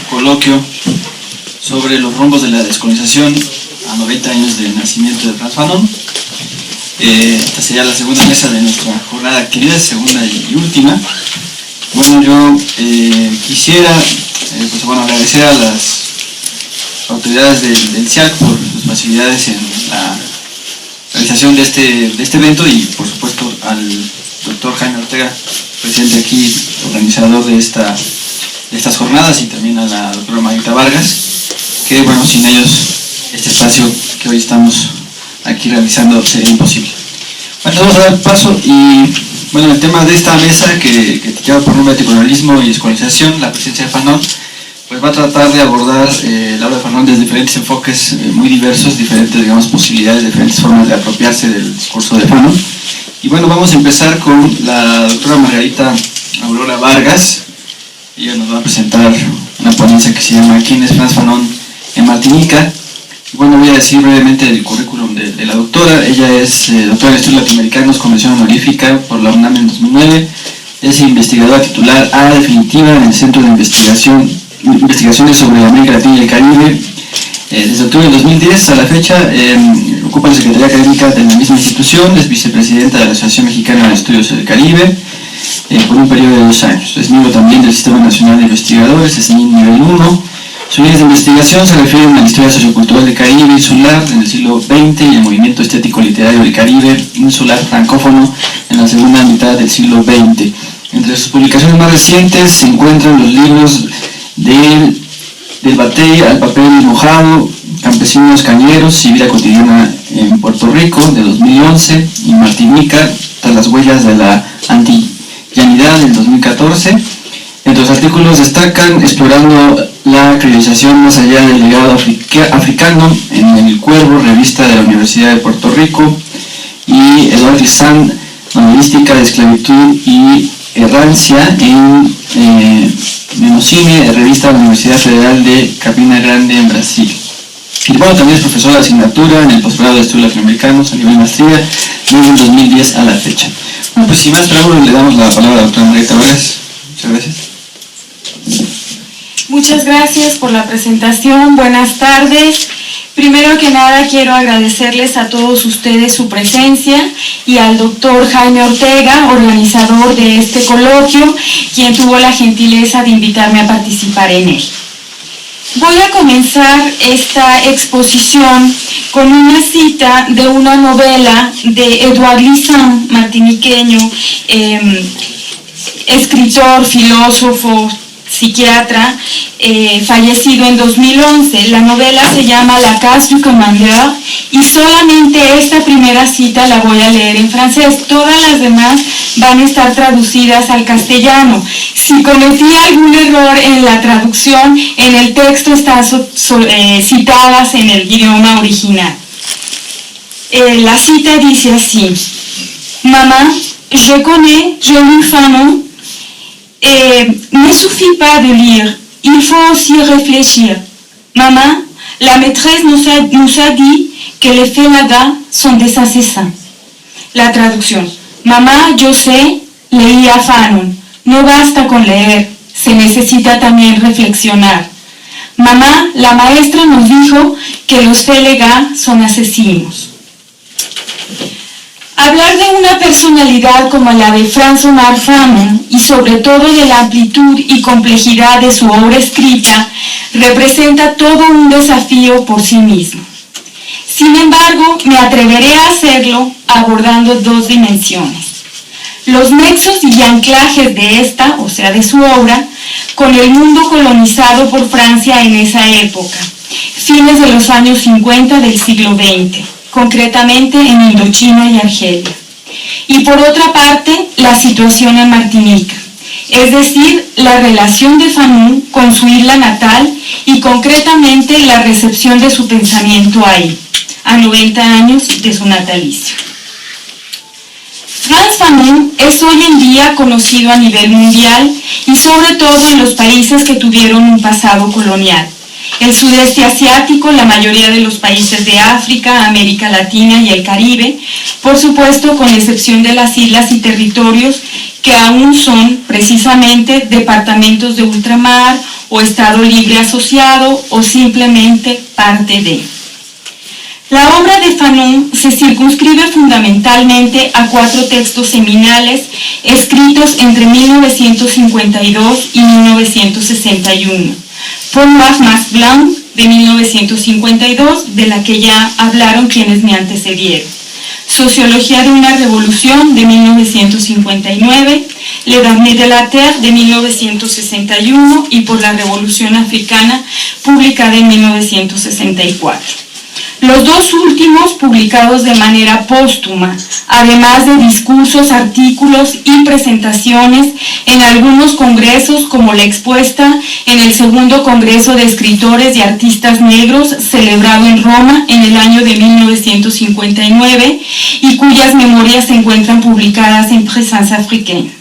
coloquio sobre los rumbos de la descolonización a 90 años del nacimiento de Frantz Fanon. Esta sería la segunda mesa de nuestra jornada de actividades, segunda y última. Bueno, yo quisiera agradecer a las autoridades del CIAC por sus facilidades en la realización de este evento y por supuesto al doctor Jaime Ortega, presidente aquí, organizador de estas jornadas, y también a la doctora Margarita Vargas, que bueno, sin ellos este espacio que hoy estamos aquí realizando sería imposible. Bueno, vamos a dar paso y bueno, el tema de esta mesa que lleva por nombre Anticolonialismo y Descolonización, la presencia de Fanon, pues va a tratar de abordar la obra de Fanon desde diferentes enfoques muy diversos, diferentes, digamos, posibilidades, diferentes formas de apropiarse del discurso de Fanon. Y bueno, vamos a empezar con la doctora Margarita Aurora Vargas. Ella nos va a presentar una ponencia que se llama ¿Quién es Frantz Fanon en Martinica? Y bueno, voy a decir brevemente el currículum de la doctora. Ella es doctora en Estudios Latinoamericanos con mención honorífica por la UNAM en 2009. Es investigadora titular A definitiva en el Centro de Investigaciones sobre América Latina y el Caribe. Desde octubre del 2010 a la fecha ocupa la Secretaría Académica de la misma institución, es vicepresidenta de la Asociación Mexicana de Estudios del Caribe por un periodo de 2 años. Es miembro también del Sistema Nacional de Investigadores, es nivel 1. Sus líneas de investigación se refieren a la historia sociocultural del Caribe insular en el siglo XX y el movimiento estético literario del Caribe insular francófono en la segunda mitad del siglo XX. Entre sus publicaciones más recientes se encuentran los libros del batey al papel mojado, Campesinos Cañeros y Vida Cotidiana en Puerto Rico, de 2011, y Martinica, tras las huellas de la antillanidad, del 2014. Entre los artículos destacan Explorando la criollización más allá del legado africano en El Cuervo, revista de la Universidad de Puerto Rico, y Eduard Glissant, Novelística de Esclavitud y Errancia en Memocine, revista de la Universidad Federal de Campina Grande en Brasil. Y bueno, también es profesor de asignatura en el posgrado de Estudios Latinoamericanos a nivel maestría desde el 2010 a la fecha. Bueno, pues sin más preámbulos le damos la palabra a la doctora Margarita Vargas. Muchas gracias. Muchas gracias por la presentación. Buenas tardes. Primero que nada quiero agradecerles a todos ustedes su presencia y al doctor Jaime Ortega, organizador de este coloquio, quien tuvo la gentileza de invitarme a participar en él. Voy a comenzar esta exposición con una cita de una novela de Eduard Glissant, martiniqueño, escritor, filósofo, psiquiatra, fallecido en 2011. La novela se llama La Case du Commandeur y solamente esta primera cita la voy a leer en francés. Todas las demás van a estar traducidas al castellano. Si cometí algún error en la traducción, en el texto están citadas en el idioma original. La cita dice así: Maman, je connais, je lis Fanon. Ne suffit pas de lire, il faut aussi réfléchir. Maman, la maîtresse nous a dit que les félagas sont des assassins. La traducción: Mamá, yo sé, leí a Fanon. No basta con leer, se necesita también reflexionar. Mamá, la maestra nos dijo que los félagas son asesinos. Hablar de una personalidad como la de François Fanon y sobre todo de la amplitud y complejidad de su obra escrita representa todo un desafío por sí mismo. Sin embargo, me atreveré a hacerlo abordando 2 dimensiones: los nexos y anclajes de esta, o sea, de su obra, con el mundo colonizado por Francia en esa época, fines de los años 50 del siglo XX. Concretamente en Indochina y Argelia. Y por otra parte, la situación en Martinica, es decir, la relación de Fanon con su isla natal y concretamente la recepción de su pensamiento ahí, a 90 años de su natalicio. Frantz Fanon es hoy en día conocido a nivel mundial y sobre todo en los países que tuvieron un pasado colonial. El sudeste asiático, la mayoría de los países de África, América Latina y el Caribe, por supuesto con excepción de las islas y territorios que aún son precisamente departamentos de ultramar o Estado libre asociado o simplemente parte de. La obra de Fanon se circunscribe fundamentalmente a 4 textos seminales escritos entre 1952 y 1961. Peau Noire Masque Blanc, de 1952, de la que ya hablaron quienes me antecedieron. Sociología de una revolución, de 1959, Le Dernier de la Terre, de 1961, y Por la Revolución Africana, publicada en 1964. Los dos últimos publicados de manera póstuma, además de discursos, artículos y presentaciones en algunos congresos, como la expuesta en el segundo Congreso de Escritores y Artistas Negros, celebrado en Roma en el año de 1959, y cuyas memorias se encuentran publicadas en Présence Africaine.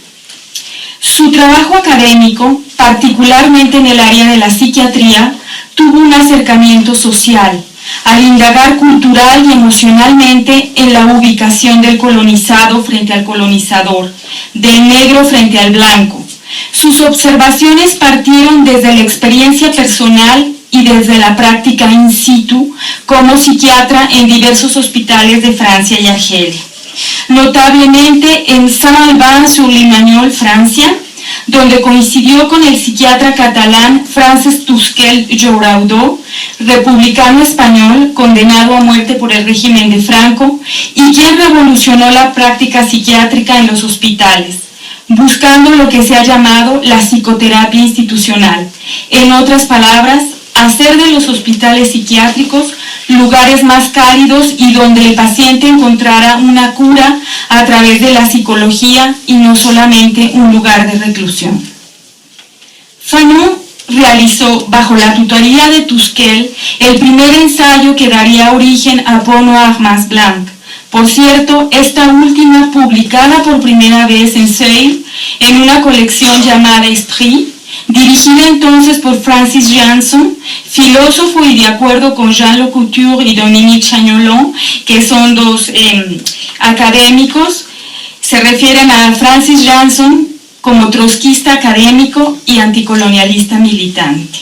Su trabajo académico, particularmente en el área de la psiquiatría, tuvo un acercamiento social, al indagar cultural y emocionalmente en la ubicación del colonizado frente al colonizador, del negro frente al blanco. Sus observaciones partieron desde la experiencia personal y desde la práctica in situ como psiquiatra en diversos hospitales de Francia y Argelia. Notablemente en Saint-Alban-sur-Limagnol, Francia, donde coincidió con el psiquiatra catalán Francesc Tusquel-Jouraudó, republicano español condenado a muerte por el régimen de Franco y quien revolucionó la práctica psiquiátrica en los hospitales, buscando lo que se ha llamado la psicoterapia institucional. En otras palabras, hacer de los hospitales psiquiátricos lugares más cálidos y donde el paciente encontrara una cura a través de la psicología y no solamente un lugar de reclusión. Fanon realizó, bajo la tutoría de Tusquel, el primer ensayo que daría origen a Peau Noire Masque Blanc. Por cierto, esta última publicada por primera vez en Seuil, en una colección llamada Esprit, dirigida entonces por Francis Janson, filósofo y de acuerdo con Jean Le Couture y Dominique Chagnollon, que son dos académicos. Se refieren a Francis Janson como trotskista académico y anticolonialista militante.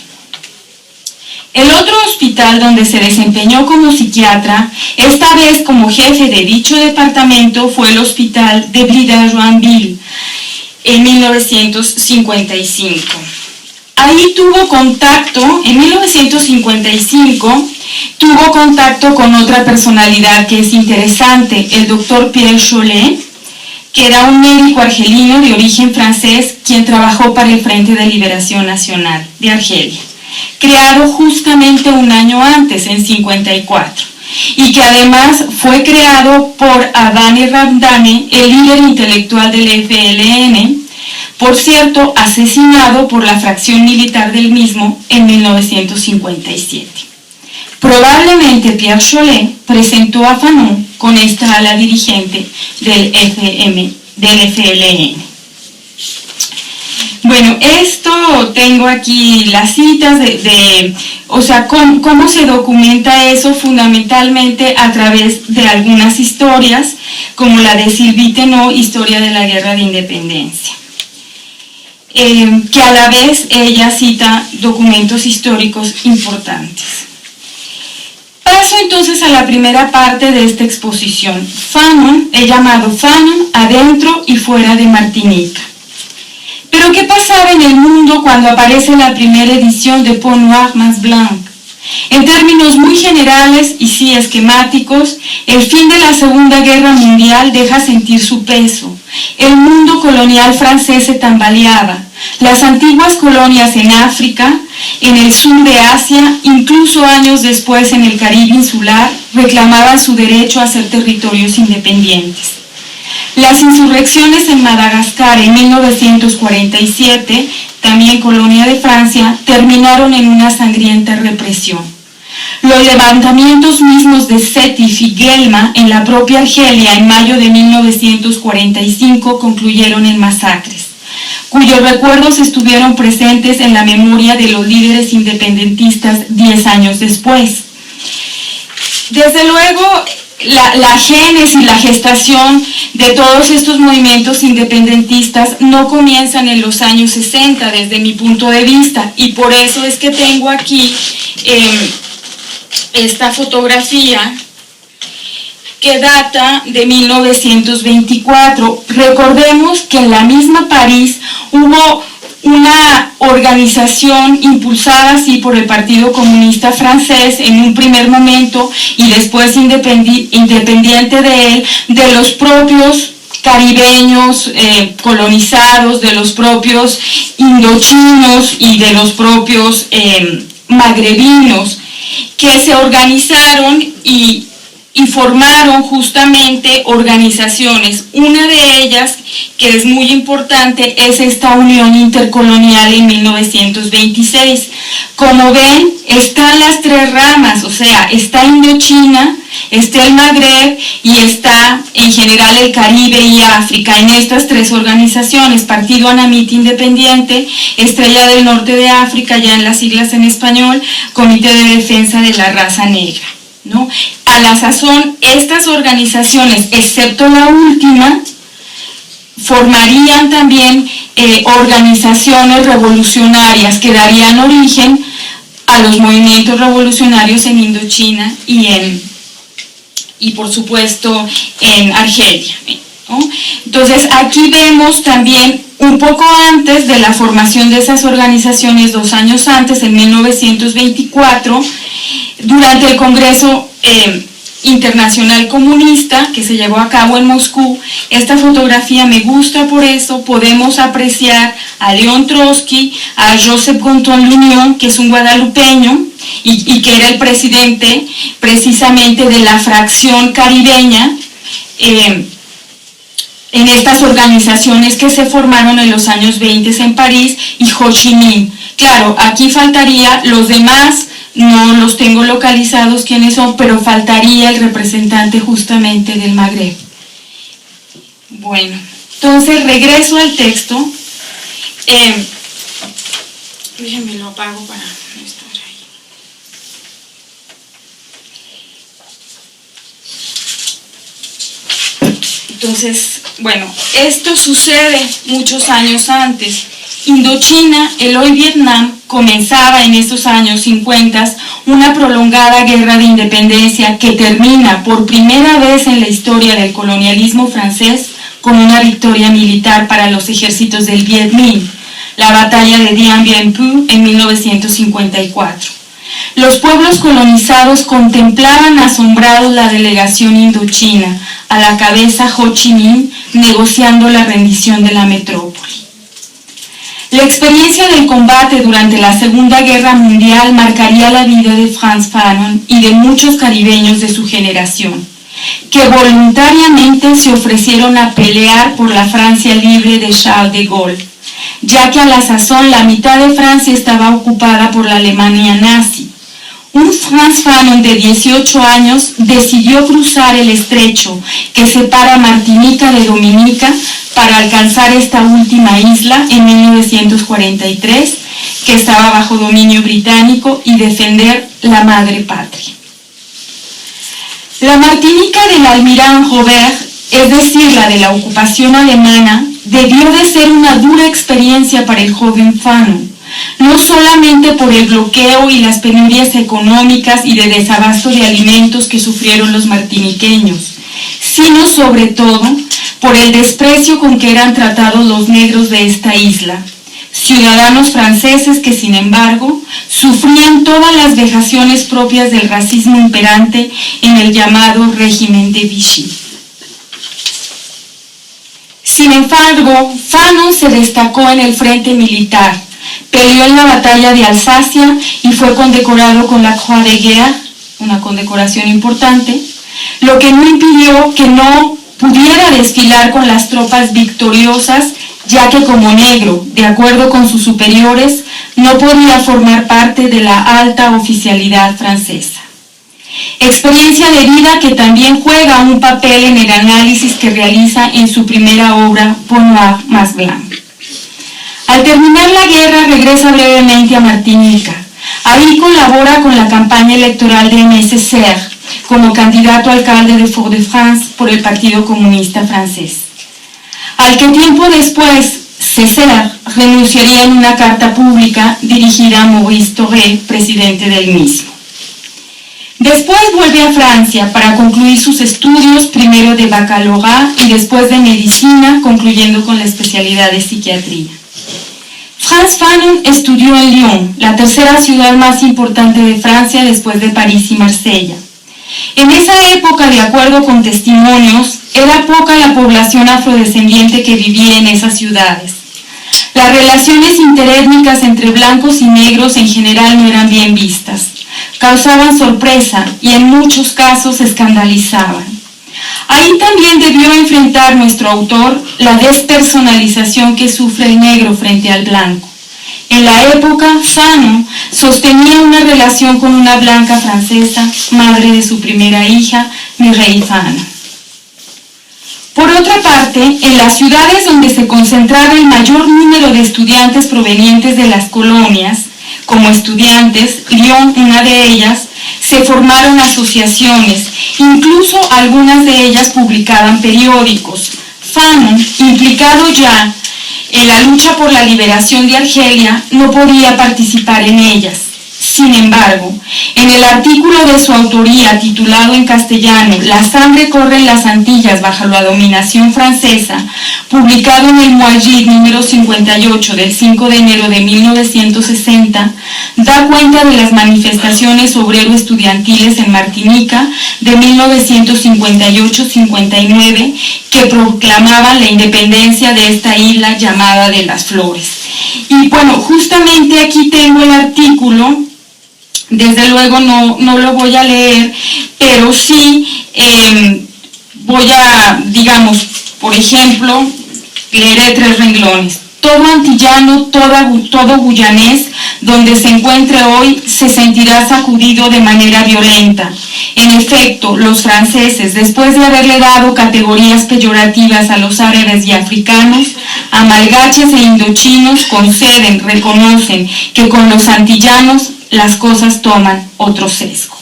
El otro hospital donde se desempeñó como psiquiatra, esta vez como jefe de dicho departamento, fue el Hospital de Blida-Joinville, en 1955. Ahí tuvo contacto, en 1955, tuvo contacto con otra personalidad que es interesante, el doctor Pierre Chollet, que era un médico argelino de origen francés, quien trabajó para el Frente de Liberación Nacional de Argelia, creado justamente un año antes, en 54. Y que además fue creado por Adane Ramdane, el líder intelectual del FLN, por cierto, asesinado por la fracción militar del mismo en 1957. Probablemente Pierre Chollet presentó a Fanon con esta ala dirigente del FLN. Bueno, esto tengo aquí las citas o sea, cómo se documenta eso, fundamentalmente a través de algunas historias, como la de Sylvie Tenot, Historia de la Guerra de Independencia, que a la vez ella cita documentos históricos importantes. Paso entonces a la primera parte de esta exposición. Fanon, he llamado Fanon adentro y fuera de Martinica. Pero ¿qué pasaba en el mundo cuando aparece la primera edición de Peau Noire Masque Blanc? En términos muy generales y sí esquemáticos, el fin de la Segunda Guerra Mundial deja sentir su peso. El mundo colonial francés se tambaleaba. Las antiguas colonias en África, en el sur de Asia, incluso años después en el Caribe insular, reclamaban su derecho a ser territorios independientes. Las insurrecciones en Madagascar en 1947, también colonia de Francia, terminaron en una sangrienta represión. Los levantamientos mismos de Sétif y Guelma en la propia Argelia en mayo de 1945 concluyeron en masacres, cuyos recuerdos estuvieron presentes en la memoria de los líderes independentistas 10 años después. Desde luego, la génesis, la gestación de todos estos movimientos independentistas no comienzan en los años 60 desde mi punto de vista, y por eso es que tengo aquí esta fotografía que data de 1924. Recordemos que en la misma París hubo una organización impulsada así por el Partido Comunista Francés en un primer momento y después independiente de él, de los propios caribeños colonizados, de los propios indochinos y de los propios magrebinos, que se organizaron y formaron justamente organizaciones. Una de ellas, que es muy importante, es esta Unión Intercolonial en 1926. Como ven, están las tres ramas, o sea, está Indochina, está el Magreb y está en general el Caribe y África. En estas tres organizaciones, Partido Anamita Independiente, Estrella del Norte de África, ya en las siglas en español, Comité de Defensa de la Raza Negra, ¿no? A la sazón, estas organizaciones, excepto la última, formarían también organizaciones revolucionarias que darían origen a los movimientos revolucionarios en Indochina y por supuesto en Argelia, ¿no? Entonces aquí vemos también un poco antes de la formación de esas organizaciones, 2 años antes, en 1924, durante el Congreso Internacional Comunista que se llevó a cabo en Moscú. Esta fotografía me gusta por eso. Podemos apreciar a León Trotsky, a Joseph Gonton Luñón, que es un guadalupeño y que era el presidente precisamente de la fracción caribeña en estas organizaciones que se formaron en los años 20 en París, y Ho Chi Minh. Claro, aquí faltaría los demás. No los tengo localizados quiénes son, pero faltaría el representante justamente del Magreb. Bueno, entonces regreso al texto. Déjenme lo apago para no estar ahí. Entonces, bueno, esto sucede muchos años antes. Indochina, el hoy Vietnam, comenzaba en estos años 50 una prolongada guerra de independencia que termina por primera vez en la historia del colonialismo francés con una victoria militar para los ejércitos del Viet Minh, la batalla de Dien Bien Phu en 1954. Los pueblos colonizados contemplaban asombrados la delegación indochina, a la cabeza Ho Chi Minh, negociando la rendición de la metrópoli. La experiencia del combate durante la Segunda Guerra Mundial marcaría la vida de Frantz Fanon y de muchos caribeños de su generación, que voluntariamente se ofrecieron a pelear por la Francia libre de Charles de Gaulle, ya que a la sazón la mitad de Francia estaba ocupada por la Alemania nazi. Un Frantz Fanon de 18 años decidió cruzar el estrecho que separa Martinica de Dominica para alcanzar esta última isla en 1943, que estaba bajo dominio británico, y defender la madre patria. La Martinica del almirán Robert, es decir, la de la ocupación alemana, debió de ser una dura experiencia para el joven Fanon, no solamente por el bloqueo y las penurias económicas y de desabasto de alimentos que sufrieron los martiniqueños, sino sobre todo por el desprecio con que eran tratados los negros de esta isla, ciudadanos franceses que, sin embargo, sufrían todas las vejaciones propias del racismo imperante en el llamado régimen de Vichy. Sin embargo, Fanon se destacó en el frente militar, peleó en la batalla de Alsacia y fue condecorado con la Croix de Guerre, una condecoración importante, lo que no impidió que no pudiera desfilar con las tropas victoriosas, ya que como negro, de acuerdo con sus superiores, no podía formar parte de la alta oficialidad francesa. Experiencia de vida que también juega un papel en el análisis que realiza en su primera obra, Peau Noir más Blanc. Al terminar la guerra regresa brevemente a Martinica. Ahí colabora con la campaña electoral de MSCR, como candidato a alcalde de Fort-de-France por el Partido Comunista Francés, al que tiempo después Césaire renunciaría en una carta pública dirigida a Maurice Thoré, presidente del mismo. Después vuelve a Francia para concluir sus estudios, primero de baccalaureat y después de medicina, concluyendo con la especialidad de psiquiatría. Frantz Fanon estudió en Lyon, la tercera ciudad más importante de Francia después de París y Marsella. En esa época, de acuerdo con testimonios, era poca la población afrodescendiente que vivía en esas ciudades. Las relaciones interétnicas entre blancos y negros en general no eran bien vistas. Causaban sorpresa y en muchos casos escandalizaban. Ahí también debió enfrentar nuestro autor la despersonalización que sufre el negro frente al blanco. En la época, Fanon sostenía una relación con una blanca francesa, madre de su primera hija, Mireille Fanon. Por otra parte, en las ciudades donde se concentraba el mayor número de estudiantes provenientes de las colonias, como estudiantes, Lyon, una de ellas, se formaron asociaciones, incluso algunas de ellas publicaban periódicos. Fanon, implicado ya en la lucha por la liberación de Argelia, no podía participar en ellas. Sin embargo, en el artículo de su autoría titulado en castellano «La sangre corre en las Antillas bajo la dominación francesa», publicado en el Moajid número 58 del 5 de enero de 1960, da cuenta de las manifestaciones obrero-estudiantiles en Martinica de 1958-59 que proclamaban la independencia de esta isla llamada de las Flores. Y bueno, justamente aquí tengo el artículo. Desde luego no lo voy a leer, pero sí voy a, digamos, por ejemplo, leeré 3 renglones. Todo antillano, todo guyanés, donde se encuentre hoy, se sentirá sacudido de manera violenta. En efecto, los franceses, después de haberle dado categorías peyorativas a los árabes y africanos, a malgaches e indochinos conceden, reconocen que con los antillanos las cosas toman otro sesgo.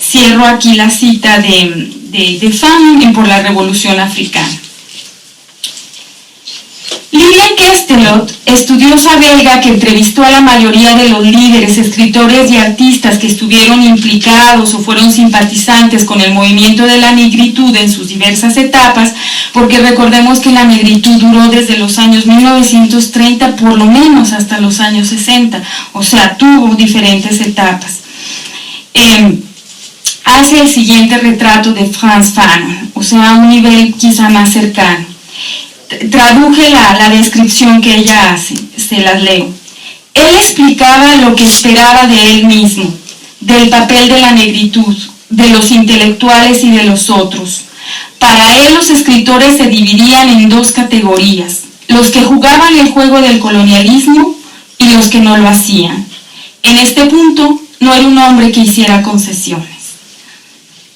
Cierro aquí la cita de Fanon en Por la Revolución Africana. Lilian Kestelot, estudiosa belga que entrevistó a la mayoría de los líderes, escritores y artistas que estuvieron implicados o fueron simpatizantes con el movimiento de la negritud en sus diversas etapas, porque recordemos que la negritud duró desde los años 1930 por lo menos hasta los años 60, o sea, tuvo diferentes etapas. Hace el siguiente retrato de Frantz Fanon, o sea, a un nivel quizá más cercano. Traduje la descripción que ella hace, se las leo. Él explicaba lo que esperaba de él mismo, del papel de la negritud, de los intelectuales y de los otros. Para él los escritores se dividían en 2 categorías, los que jugaban el juego del colonialismo y los que no lo hacían. En este punto no era un hombre que hiciera concesiones.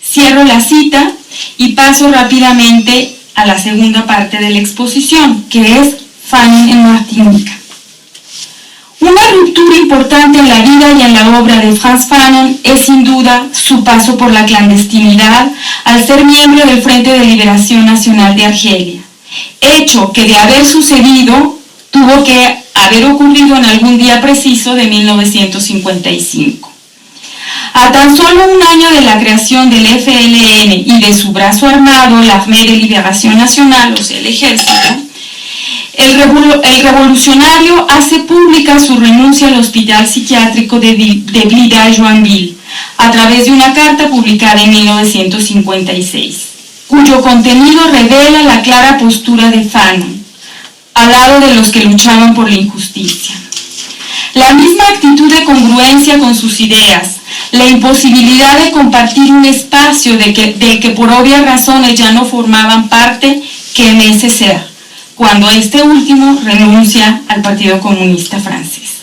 Cierro la cita y paso rápidamente a la segunda parte de la exposición, que es Fanon en Martinica. Una ruptura importante en la vida y en la obra de Frantz Fanon es sin duda su paso por la clandestinidad al ser miembro del Frente de Liberación Nacional de Argelia, hecho que de haber sucedido tuvo que haber ocurrido en algún día preciso de 1955. A tan solo un año de la creación del FLN y de su brazo armado, la Armée de Liberación Nacional, o sea, el ejército, el revolucionario hace pública su renuncia al hospital psiquiátrico de Blida-Joinville a través de una carta publicada en 1956, cuyo contenido revela la clara postura de Fanon, al lado de los que luchaban por la injusticia. La misma actitud de congruencia con sus ideas, la imposibilidad de compartir un espacio del que por obvias razones ya no formaban parte, que en ese ser, cuando este último renuncia al Partido Comunista Francés.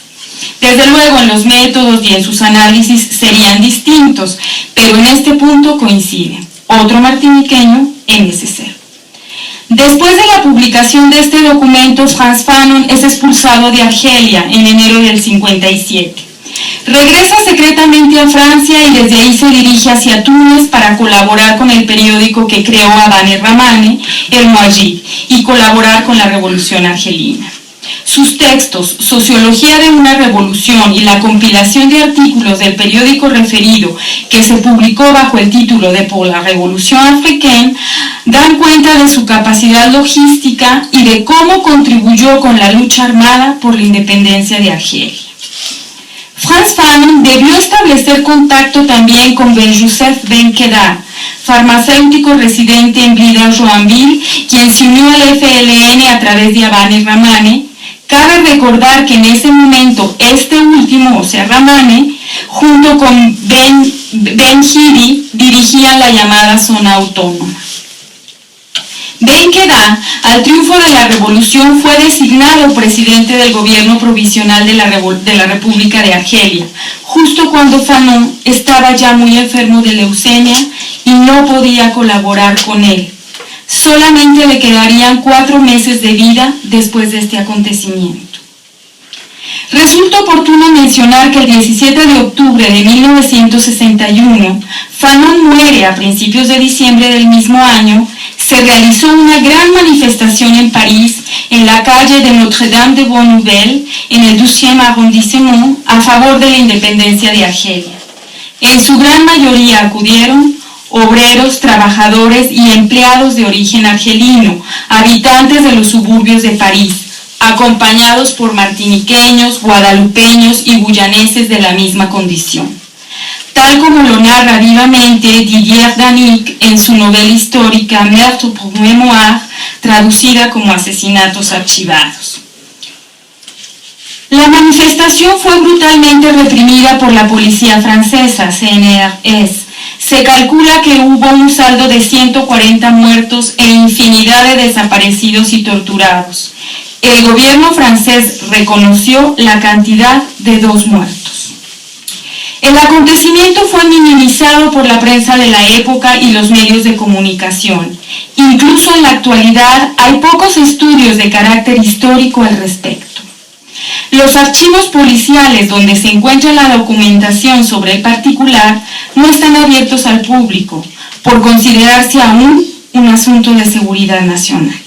Desde luego en los métodos y en sus análisis serían distintos, pero en este punto coinciden. Otro martiniqueño en ese ser. Después de la publicación de este documento, Frantz Fanon es expulsado de Argelia en enero del 57. Regresa secretamente a Francia y desde ahí se dirige hacia Túnez para colaborar con el periódico que creó Abane Rahmane, El Muadjid, y colaborar con la Revolución Argelina. Sus textos, Sociología de una revolución y la compilación de artículos del periódico referido que se publicó bajo el título de Pour la Révolution Africaine, dan cuenta de su capacidad logística y de cómo contribuyó con la lucha armada por la independencia de Argelia. Frantz Fanon debió establecer contacto también con Ben Youssef Ben Khedda, farmacéutico residente en Blida-Joinville, quien se unió al FLN a través de Abane Rahmane. Cabe recordar que en ese momento este último, o sea Rahmane, junto con Ben Hidi, dirigían la llamada zona autónoma. Ben Khedda, al triunfo de la revolución, fue designado presidente del gobierno provisional de la República de Argelia, justo cuando Fanon estaba ya muy enfermo de leucemia y no podía colaborar con él. Solamente le quedarían 4 meses de vida después de este acontecimiento. Resulta oportuno mencionar que el 17 de octubre de 1961, Fanon muere a principios de diciembre del mismo año. Se realizó una gran manifestación en París, en la calle de Notre-Dame de Bonne Nouvelle, en el 12e arrondissement, a favor de la independencia de Argelia. En su gran mayoría acudieron obreros, trabajadores y empleados de origen argelino, habitantes de los suburbios de París, acompañados por martiniqueños, guadalupeños y guyaneses de la misma condición. Tal como lo narra vivamente Didier Danic en su novela histórica Meurtre pour mémoire, traducida como Asesinatos archivados. La manifestación fue brutalmente reprimida por la policía francesa, CNRS. Se calcula que hubo un saldo de 140 muertos e infinidad de desaparecidos y torturados. El gobierno francés reconoció la cantidad de 2 muertos. El acontecimiento fue minimizado por la prensa de la época y los medios de comunicación. Incluso en la actualidad hay pocos estudios de carácter histórico al respecto. Los archivos policiales donde se encuentra la documentación sobre el particular no están abiertos al público, por considerarse aún un asunto de seguridad nacional.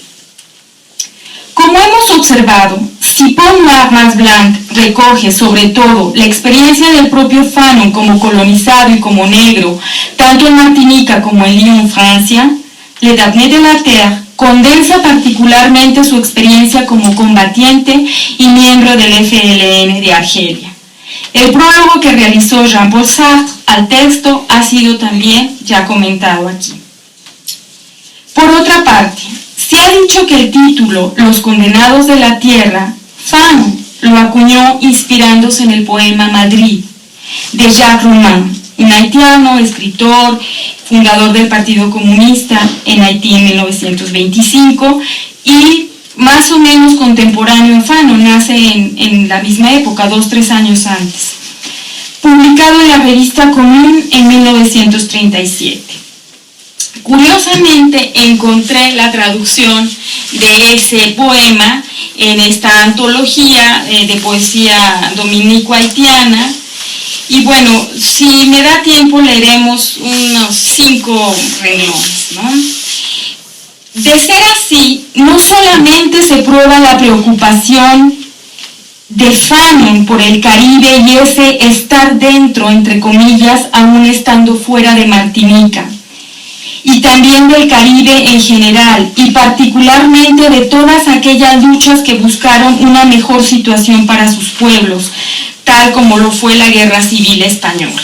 Como hemos observado, si Paul Marmas Blanc recoge sobre todo la experiencia del propio Fanon como colonizado y como negro, tanto en Martinica como en Lyon, Francia, Le Damné de la Terre condensa particularmente su experiencia como combatiente y miembro del FLN de Argelia. El prólogo que realizó Jean-Paul Sartre al texto ha sido también ya comentado aquí. Por otra parte, se ha dicho que el título Los condenados de la tierra, Fanon lo acuñó inspirándose en el poema Madrid de Jacques Roumain, un haitiano, escritor, fundador del Partido Comunista en Haití en 1925 y más o menos contemporáneo a Fanon, nace en la misma época, 2-3 años antes. Publicado en la revista Común en 1937. Curiosamente encontré la traducción de ese poema en esta antología de poesía dominico-haitiana. Y bueno, si me da tiempo leeremos unos 5 renglones, ¿no? De ser así, no solamente se prueba la preocupación de Fanon por el Caribe y ese estar dentro, entre comillas, aún estando fuera de Martinica, y también del Caribe en general, y particularmente de todas aquellas luchas que buscaron una mejor situación para sus pueblos, tal como lo fue la Guerra Civil Española.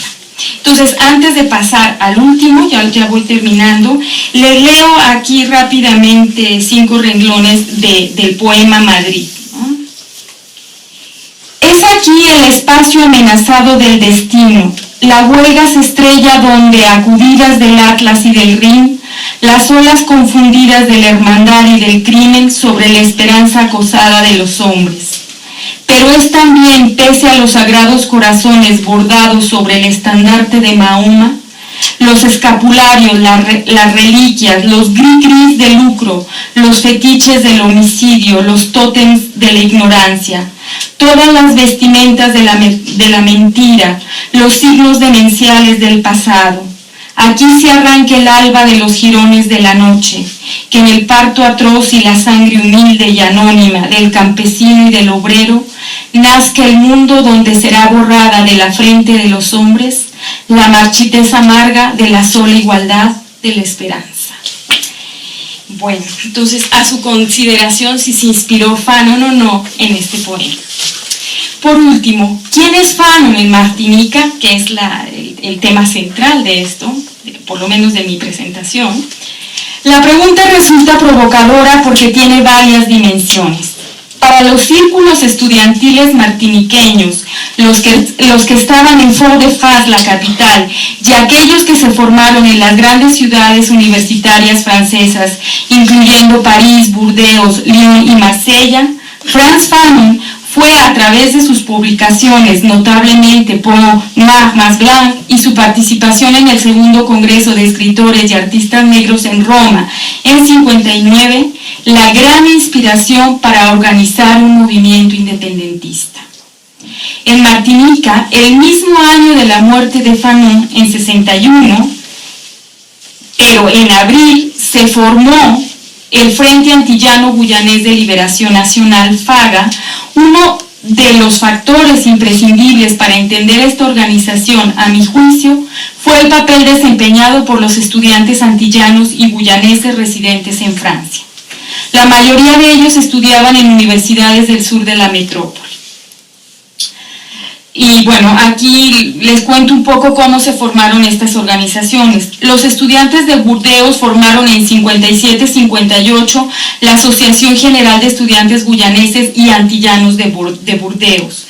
Entonces, antes de pasar al último, ya voy terminando, les leo aquí rápidamente 5 renglones del poema Madrid, ¿no? Es aquí el espacio amenazado del destino. La huelga se estrella donde, acudidas del Atlas y del Rin, las olas confundidas de la hermandad y del crimen sobre la esperanza acosada de los hombres. Pero es también, pese a los sagrados corazones bordados sobre el estandarte de Mahoma, los escapularios, las reliquias, los gris de lucro, los fetiches del homicidio, los tótems de la ignorancia, todas las vestimentas de la mentira, los signos demenciales del pasado. Aquí se arranca el alba de los jirones de la noche, que en el parto atroz y la sangre humilde y anónima del campesino y del obrero, nazca el mundo donde será borrada de la frente de los hombres la marchitez amarga de la sola igualdad de la esperanza. Bueno, entonces a su consideración si se inspiró Fanon o no en este poema. Por último, ¿quién es Fanon en Martinica? Que es el tema central de esto, por lo menos de mi presentación. La pregunta resulta provocadora porque tiene varias dimensiones. Para los círculos estudiantiles martiniqueños, los que estaban en Fort-de-France, la capital, y aquellos que se formaron en las grandes ciudades universitarias francesas, incluyendo París, Burdeos, Lyon y Marsella, Frantz Fanon fue a través de sus publicaciones, notablemente por Noir más Blanc y su participación en el segundo Congreso de Escritores y Artistas Negros en Roma en 59, la gran inspiración para organizar un movimiento independentista. En Martinica, el mismo año de la muerte de Fanon, en 61, pero en abril se formó el Frente Antillano Guyanés de Liberación Nacional, FAGA. Uno de los factores imprescindibles para entender esta organización, a mi juicio, fue el papel desempeñado por los estudiantes antillanos y guyaneses residentes en Francia. La mayoría de ellos estudiaban en universidades del sur de la metrópoli. Y bueno, aquí les cuento un poco cómo se formaron estas organizaciones. Los estudiantes de Burdeos formaron en 57-58 la Asociación General de Estudiantes Guyaneses y Antillanos de Burdeos.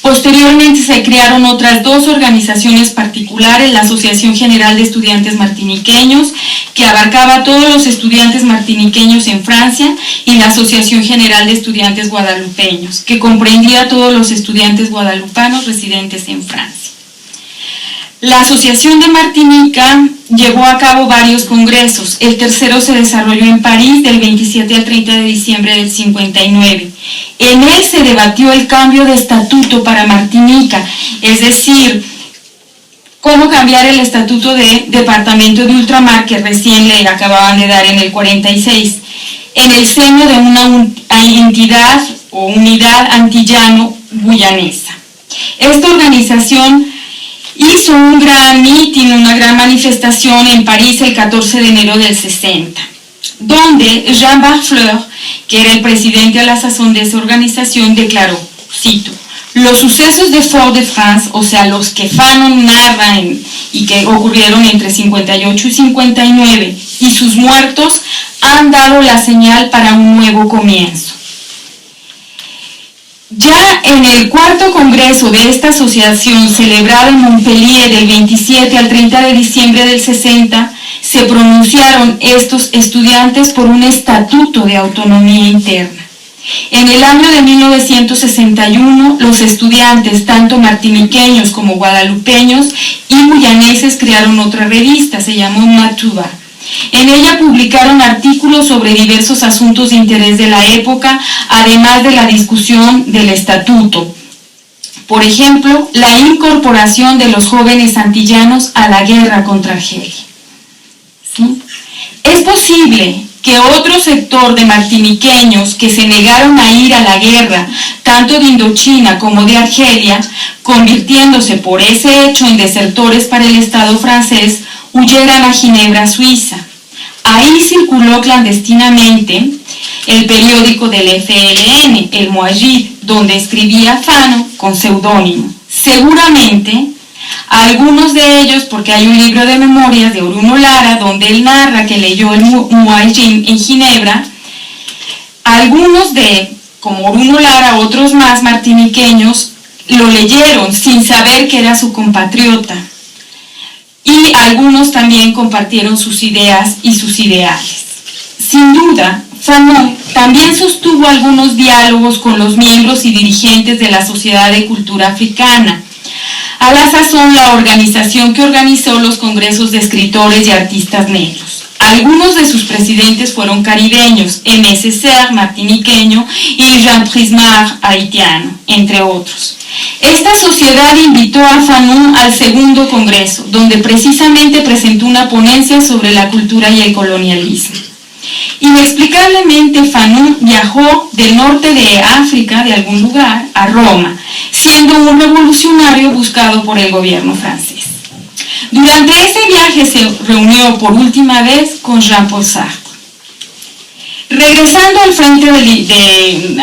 Posteriormente se crearon otras dos organizaciones particulares, la Asociación General de Estudiantes Martiniqueños, que abarcaba a todos los estudiantes martiniqueños en Francia, y la Asociación General de Estudiantes Guadalupeños, que comprendía a todos los estudiantes guadalupanos residentes en Francia. La Asociación de Martinica llevó a cabo varios congresos. El tercero se desarrolló en París del 27 al 30 de diciembre del 59. En él se debatió el cambio de estatuto para Martinica, es decir, cómo cambiar el estatuto de departamento de ultramar que recién le acababan de dar en el 46, en el seno de una entidad o unidad antillano-guyanesa. Esta organización hizo un gran mitin, una gran manifestación en París el 14 de enero del 60, donde Jean Barfleur, que era el presidente a la sazón de esa organización, declaró, cito, los sucesos de Fort-de-France, o sea, los que Fanon narra y que ocurrieron entre 58 y 59, y sus muertos han dado la señal para un nuevo comienzo. Ya en el cuarto congreso de esta asociación, celebrado en Montpellier del 27 al 30 de diciembre del 60, se pronunciaron estos estudiantes por un estatuto de autonomía interna. En el año de 1961, los estudiantes, tanto martiniqueños como guadalupeños y guyaneses, crearon otra revista, se llamó Matuba. En ella publicaron artículos sobre diversos asuntos de interés de la época, además de la discusión del estatuto. Por ejemplo, la incorporación de los jóvenes antillanos a la guerra contra Argelia. ¿Sí? Es posible que otro sector de martiniqueños que se negaron a ir a la guerra, tanto de Indochina como de Argelia, convirtiéndose por ese hecho en desertores para el Estado francés, huyeran a Ginebra, Suiza. Ahí circuló clandestinamente el periódico del FLN, el Moajid, donde escribía Fanon con seudónimo. Seguramente, algunos de ellos, porque hay un libro de memorias de Bruno Lara, donde él narra que leyó el Moajid en Ginebra, algunos como Bruno Lara, otros más martiniqueños, lo leyeron sin saber que era su compatriota. Y algunos también compartieron sus ideas y sus ideales. Sin duda, Fanon también sostuvo algunos diálogos con los miembros y dirigentes de la Sociedad de Cultura Africana, a la sazón la organización que organizó los congresos de escritores y artistas negros. Algunos de sus presidentes fueron caribeños, Aimé Césaire, martiniqueño, y Jean Prismard, haitiano, entre otros. Esta sociedad invitó a Fanon al segundo congreso, donde precisamente presentó una ponencia sobre la cultura y el colonialismo. Inexplicablemente, Fanon viajó del norte de África, de algún lugar, a Roma, siendo un revolucionario buscado por el gobierno francés. Durante ese viaje se reunió por última vez con Jean-Paul Sartre. Regresando al Frente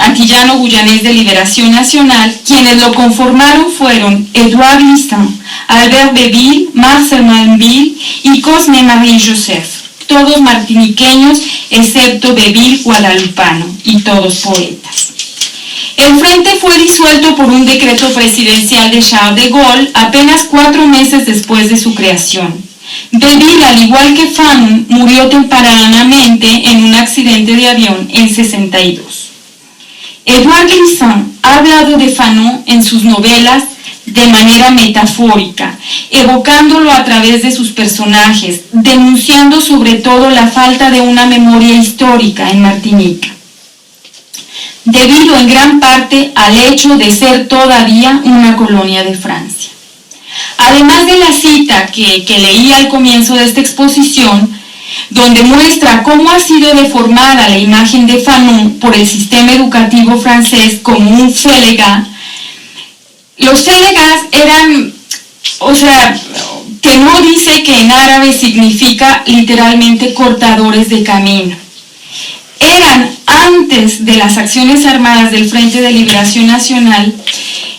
Antillano-Guyanés de Liberación Nacional, quienes lo conformaron fueron Edouard Glissant, Albert Beville, Marcel Manville y Cosme-Marie Joseph, todos martiniqueños excepto Beville guadalupano, y todos poetas. El frente fue disuelto por un decreto presidencial de Charles de Gaulle apenas 4 meses después de su creación. Beville, al igual que Fanon, murió tempranamente en un accidente de avión en 62. Edouard Glissant ha hablado de Fanon en sus novelas de manera metafórica, evocándolo a través de sus personajes, denunciando sobre todo la falta de una memoria histórica en Martinica, debido en gran parte al hecho de ser todavía una colonia de Francia. Además de la cita que leí al comienzo de esta exposición, donde muestra cómo ha sido deformada la imagen de Fanon por el sistema educativo francés como un félega, los félegas eran, que no dice que en árabe significa literalmente cortadores de camino. Eran, antes de las acciones armadas del Frente de Liberación Nacional,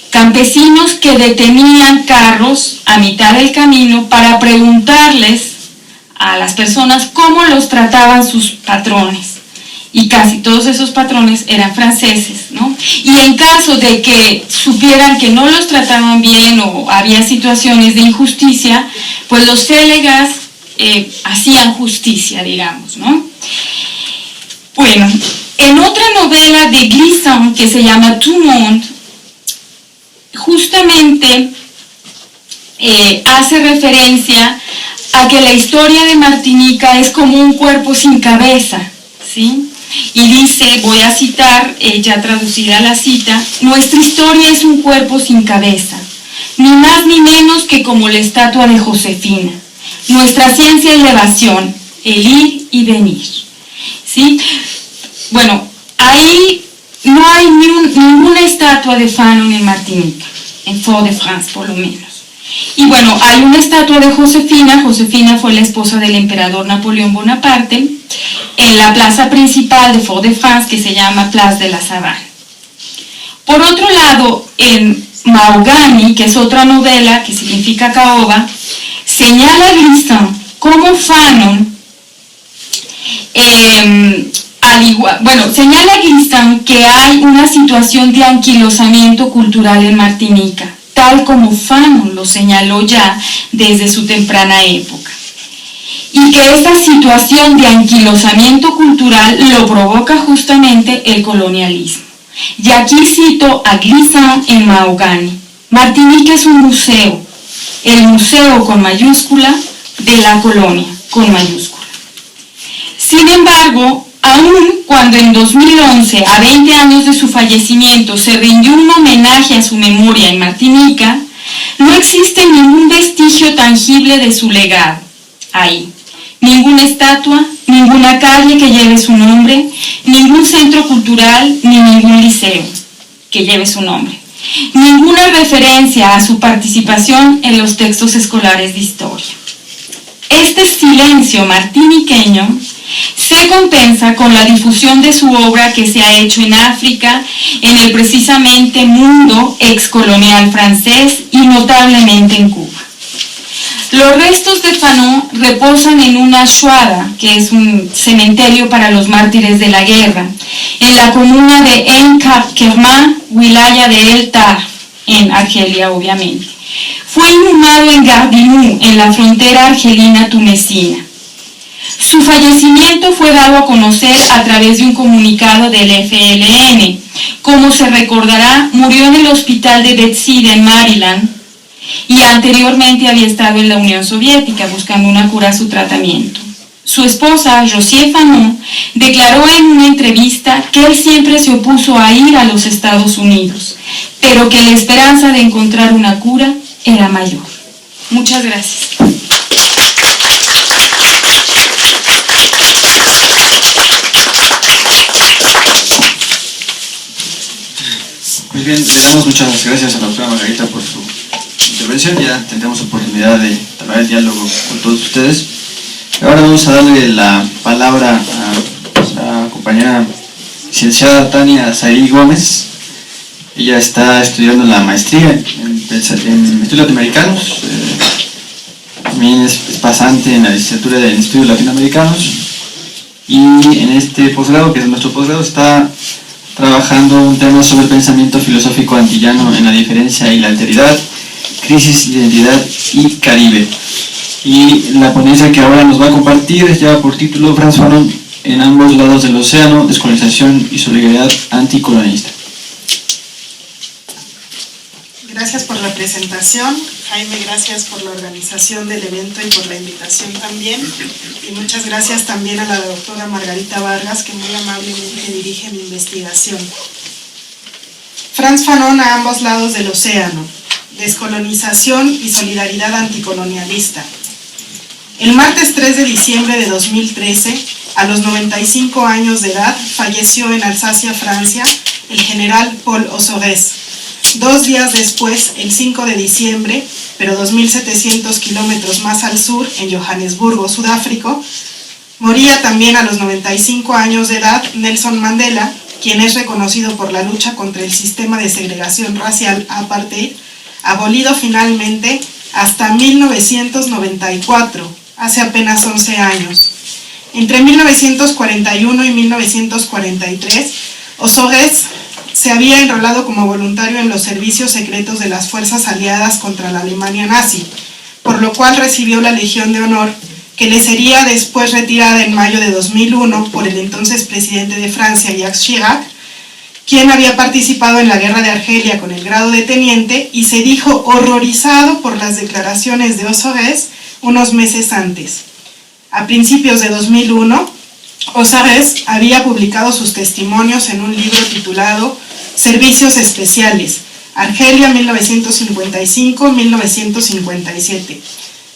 campesinos que detenían carros a mitad del camino para preguntarles a las personas cómo los trataban sus patrones. Y casi todos esos patrones eran franceses, ¿no? Y en caso de que supieran que no los trataban bien o había situaciones de injusticia, pues los félegas hacían justicia, digamos, ¿no? Bueno, en otra novela de Glissant que se llama Tout Monde, justamente hace referencia a que la historia de Martinica es como un cuerpo sin cabeza, ¿sí? Y dice, voy a citar, ya traducida la cita, nuestra historia es un cuerpo sin cabeza, ni más ni menos que como la estatua de Josefina. Nuestra ciencia es la evasión, el ir y venir, ¿sí? Bueno, ahí no hay ninguna estatua de Fanon en Martinica, en Fort-de-France por lo menos. Y bueno, hay una estatua de Josefina. Josefina fue la esposa del emperador Napoleón Bonaparte, en la plaza principal de Fort-de-France, que se llama Place de la Savane. Por otro lado, en Mahogany, que es otra novela que significa caoba, señala Glissant cómo Fanon, señala Glissant que hay una situación de anquilosamiento cultural en Martinica, tal como Fanon lo señaló ya desde su temprana época, y que esta situación de anquilosamiento cultural lo provoca justamente el colonialismo. Y aquí cito a Glissant en Mahogany: Martinica es un museo, el museo con mayúscula de la colonia con mayúscula. Sin embargo, aun cuando en 2011, a 20 años de su fallecimiento, se rindió un homenaje a su memoria en Martinica, no existe ningún vestigio tangible de su legado ahí. Ninguna estatua, ninguna calle que lleve su nombre, ningún centro cultural, ni ningún liceo que lleve su nombre. Ninguna referencia a su participación en los textos escolares de historia. Este silencio martiniqueño se compensa con la difusión de su obra que se ha hecho en África, en el precisamente mundo excolonial francés y notablemente en Cuba. Los restos de Fanon reposan en una shuhada, que es un cementerio para los mártires de la guerra, en la comuna de En Kerman, wilaya de El Tarf, en Argelia obviamente. Fue inhumado en Gardimou, en la frontera argelina-tunecina. Su fallecimiento fue dado a conocer a través de un comunicado del FLN. Como se recordará, murió en el hospital de Bethesda, en Maryland, y anteriormente había estado en la Unión Soviética buscando una cura a su tratamiento. Su esposa, Josie Fanon, declaró en una entrevista que él siempre se opuso a ir a los Estados Unidos, pero que la esperanza de encontrar una cura era mayor. Muchas gracias. Muy bien, le damos muchas gracias a la doctora Margarita por su intervención. Ya tendremos oportunidad de hablar el diálogo con todos ustedes. Ahora vamos a darle la palabra a la compañera licenciada Tania Saí Gómez. Ella está estudiando la maestría en estudios latinoamericanos. También es pasante en la licenciatura en estudios latinoamericanos. Y en este posgrado, que es nuestro posgrado, está trabajando un tema sobre el pensamiento filosófico antillano en la diferencia y la alteridad, crisis, identidad y Caribe. Y la ponencia que ahora nos va a compartir lleva por título Frantz Fanon en ambos lados del océano, descolonización y solidaridad anticolonialista. Gracias por la presentación, Jaime, gracias por la organización del evento y por la invitación también. Y muchas gracias también a la doctora Margarita Vargas, que muy amablemente dirige mi investigación. Frantz Fanon a ambos lados del océano, descolonización y solidaridad anticolonialista. El martes 3 de diciembre de 2013, a los 95 años de edad, falleció en Alsacia, Francia, el general Paul Osores. 2 días después, el 5 de diciembre, pero 2.700 kilómetros más al sur, en Johannesburgo, Sudáfrica, moría también a los 95 años de edad Nelson Mandela, quien es reconocido por la lucha contra el sistema de segregación racial apartheid, abolido finalmente hasta 1994, hace apenas 11 años. Entre 1941 y 1943, Osores se había enrolado como voluntario en los servicios secretos de las fuerzas aliadas contra la Alemania nazi, por lo cual recibió la Legión de Honor, que le sería después retirada en mayo de 2001 por el entonces presidente de Francia, Jacques Chirac, quien había participado en la guerra de Argelia con el grado de teniente y se dijo horrorizado por las declaraciones de Osores unos meses antes. A principios de 2001, Osores había publicado sus testimonios en un libro titulado Servicios Especiales, Argelia 1955-1957.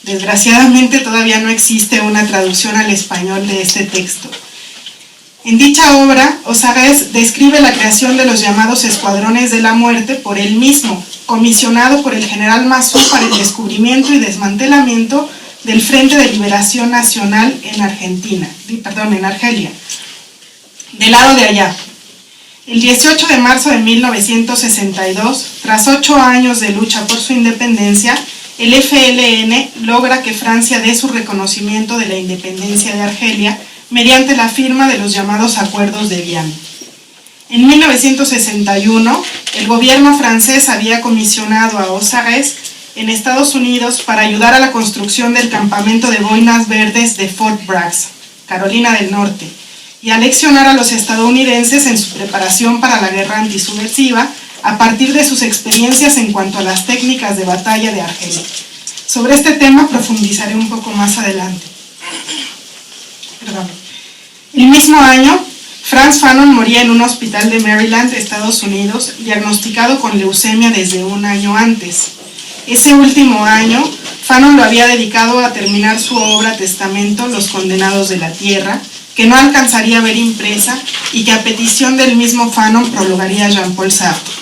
Desgraciadamente todavía no existe una traducción al español de este texto. En dicha obra, Osores describe la creación de los llamados escuadrones de la muerte por él mismo, comisionado por el general Massou para el descubrimiento y desmantelamiento del Frente de Liberación Nacional en Argelia, del lado de allá. El 18 de marzo de 1962, tras 8 años de lucha por su independencia, el FLN logra que Francia dé su reconocimiento de la independencia de Argelia mediante la firma de los llamados Acuerdos de Viana. En 1961, el gobierno francés había comisionado a Osores en Estados Unidos para ayudar a la construcción del campamento de boinas verdes de Fort Bragg, Carolina del Norte, y a leccionar a los estadounidenses en su preparación para la guerra antisubversiva a partir de sus experiencias en cuanto a las técnicas de batalla de Argelia. Sobre este tema profundizaré un poco más adelante. El mismo año, Frantz Fanon moría en un hospital de Maryland, Estados Unidos, diagnosticado con leucemia desde un año antes. Ese último año, Fanon lo había dedicado a terminar su obra Testamento, Los Condenados de la Tierra, que no alcanzaría a ver impresa y que a petición del mismo Fanon prologaría Jean-Paul Sartre,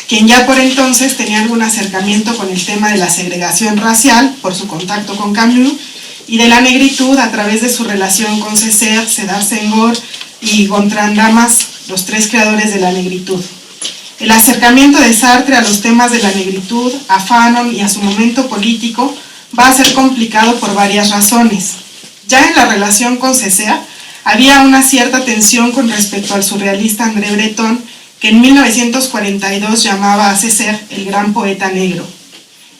quien ya por entonces tenía algún acercamiento con el tema de la segregación racial por su contacto con Camus y de la negritud a través de su relación con Césaire, Cédar Senghor y Gontran Damas, los 3 creadores de la negritud. El acercamiento de Sartre a los temas de la negritud, a Fanon y a su momento político va a ser complicado por varias razones. Ya en la relación con Césaire había una cierta tensión con respecto al surrealista André Breton, que en 1942 llamaba a Césaire el gran poeta negro.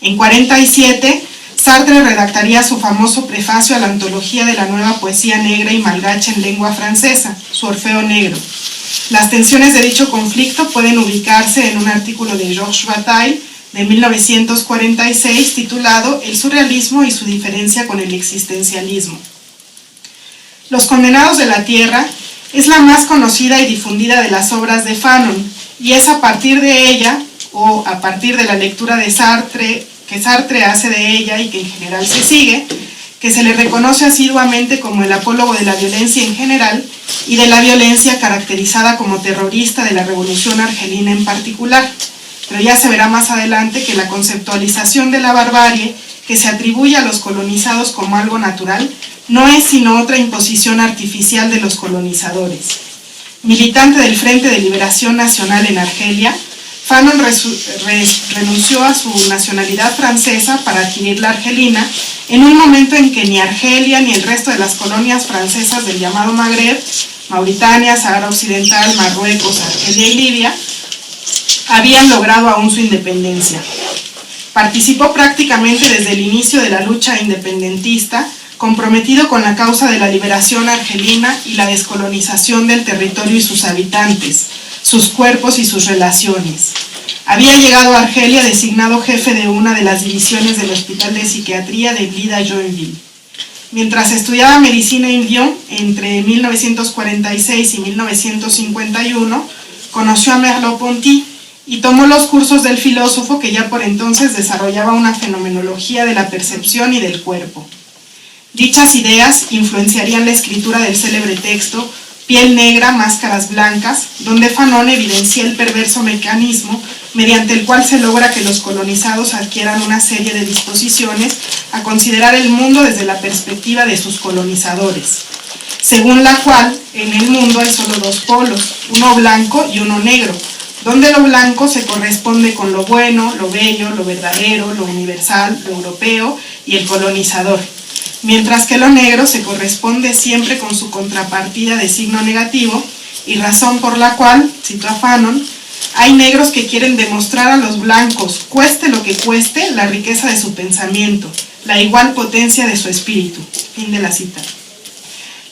En 1947, Sartre redactaría su famoso prefacio a la antología de la nueva poesía negra y malgache en lengua francesa, su Orfeo Negro. Las tensiones de dicho conflicto pueden ubicarse en un artículo de Georges Bataille, de 1946, titulado El surrealismo y su diferencia con el existencialismo. Los condenados de la tierra es la más conocida y difundida de las obras de Fanon, y es a partir de ella, o a partir de la lectura de Sartre, que Sartre hace de ella y que en general se sigue, que se le reconoce asiduamente como el apólogo de la violencia en general y de la violencia caracterizada como terrorista de la Revolución Argelina en particular. Pero ya se verá más adelante que la conceptualización de la barbarie que se atribuye a los colonizados como algo natural no es sino otra imposición artificial de los colonizadores. Militante del Frente de Liberación Nacional en Argelia, Fanon renunció a su nacionalidad francesa para adquirir la argelina en un momento en que ni Argelia ni el resto de las colonias francesas del llamado Magreb, Mauritania, Sahara Occidental, Marruecos, Argelia y Libia, habían logrado aún su independencia. Participó prácticamente desde el inicio de la lucha independentista, comprometido con la causa de la liberación argelina y la descolonización del territorio y sus habitantes, sus cuerpos y sus relaciones. Había llegado a Argelia designado jefe de una de las divisiones del Hospital de Psiquiatría de Blida-Joinville. Mientras estudiaba medicina en Lyon, entre 1946 y 1951, conoció a Merleau-Ponty y tomó los cursos del filósofo que ya por entonces desarrollaba una fenomenología de la percepción y del cuerpo. Dichas ideas influenciarían la escritura del célebre texto Piel negra, máscaras blancas, donde Fanon evidencia el perverso mecanismo mediante el cual se logra que los colonizados adquieran una serie de disposiciones a considerar el mundo desde la perspectiva de sus colonizadores, según la cual en el mundo hay solo dos polos, uno blanco y uno negro, donde lo blanco se corresponde con lo bueno, lo bello, lo verdadero, lo universal, lo europeo y el colonizador, mientras que lo negro se corresponde siempre con su contrapartida de signo negativo y razón por la cual, cito a Fanon, hay negros que quieren demostrar a los blancos, cueste lo que cueste, la riqueza de su pensamiento, la igual potencia de su espíritu. Fin de la cita.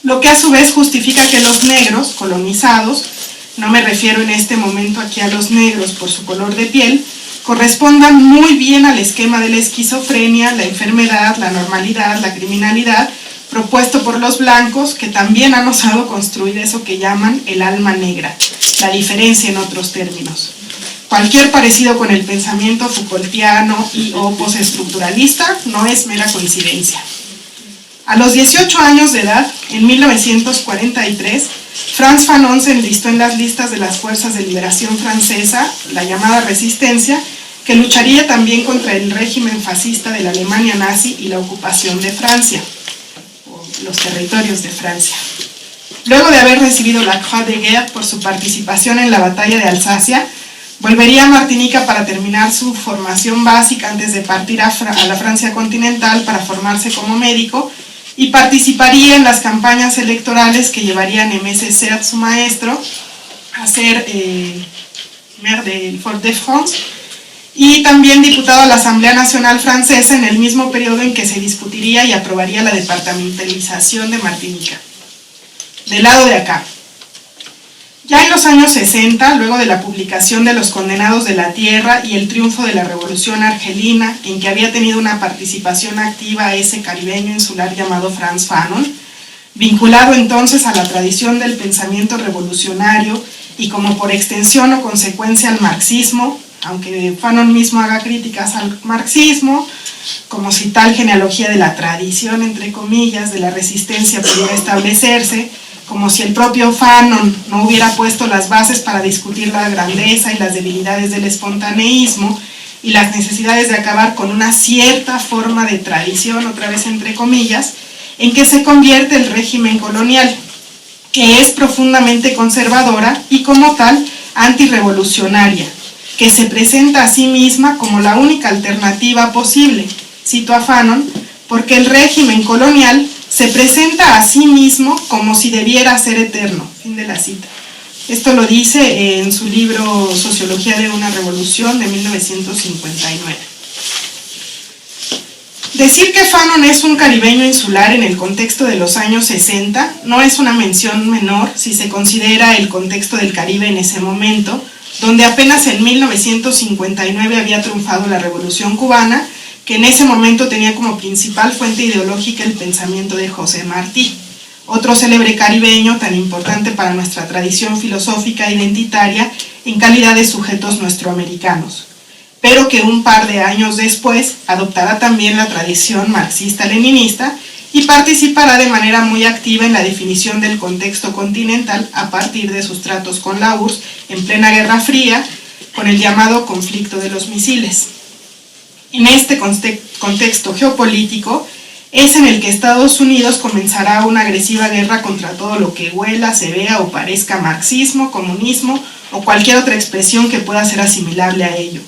Lo que a su vez justifica que los negros colonizados, no me refiero en este momento aquí a los negros por su color de piel, correspondan muy bien al esquema de la esquizofrenia, la enfermedad, la normalidad, la criminalidad, propuesto por los blancos, que también han osado construir eso que llaman el alma negra, la diferencia en otros términos. Cualquier parecido con el pensamiento Foucaultiano y o postestructuralista no es mera coincidencia. A los 18 años de edad, en 1943, Frantz Fanon se enlistó en las listas de las Fuerzas de Liberación Francesa, la llamada Resistencia, que lucharía también contra el régimen fascista de la Alemania nazi y la ocupación de Francia, o los territorios de Francia. Luego de haber recibido la Croix de Guerre por su participación en la batalla de Alsacia, volvería a Martinica para terminar su formación básica antes de partir a la Francia continental para formarse como médico, y participaría en las campañas electorales que llevarían a Aimé Césaire, su maestro, a ser maire de Fort-de-France, y también diputado a la Asamblea Nacional Francesa en el mismo periodo en que se discutiría y aprobaría la departamentalización de Martinica. Del lado de acá, ya en los años 60, luego de la publicación de Los Condenados de la Tierra y el triunfo de la Revolución Argelina, en que había tenido una participación activa ese caribeño insular llamado Frantz Fanon, vinculado entonces a la tradición del pensamiento revolucionario y como por extensión o consecuencia al marxismo, aunque Fanon mismo haga críticas al marxismo, como si tal genealogía de la tradición, entre comillas, de la resistencia pudiera establecerse, como si el propio Fanon no hubiera puesto las bases para discutir la grandeza y las debilidades del espontaneísmo y las necesidades de acabar con una cierta forma de tradición, otra vez entre comillas, en que se convierte el régimen colonial, que es profundamente conservadora y como tal antirrevolucionaria, que se presenta a sí misma como la única alternativa posible, cito a Fanon, porque el régimen colonial se presenta a sí mismo como si debiera ser eterno. Fin de la cita. Esto lo dice en su libro Sociología de una Revolución de 1959. Decir que Fanon es un caribeño insular en el contexto de los años 60 no es una mención menor si se considera el contexto del Caribe en ese momento, donde apenas en 1959 había triunfado la Revolución Cubana, que en ese momento tenía como principal fuente ideológica el pensamiento de José Martí, otro célebre caribeño tan importante para nuestra tradición filosófica identitaria en calidad de sujetos nuestroamericanos, pero que un par de años después adoptará también la tradición marxista-leninista y participará de manera muy activa en la definición del contexto continental a partir de sus tratos con la URSS en plena Guerra Fría, con el llamado conflicto de los misiles. En este contexto geopolítico es en el que Estados Unidos comenzará una agresiva guerra contra todo lo que huela, se vea o parezca marxismo, comunismo o cualquier otra expresión que pueda ser asimilable a ello.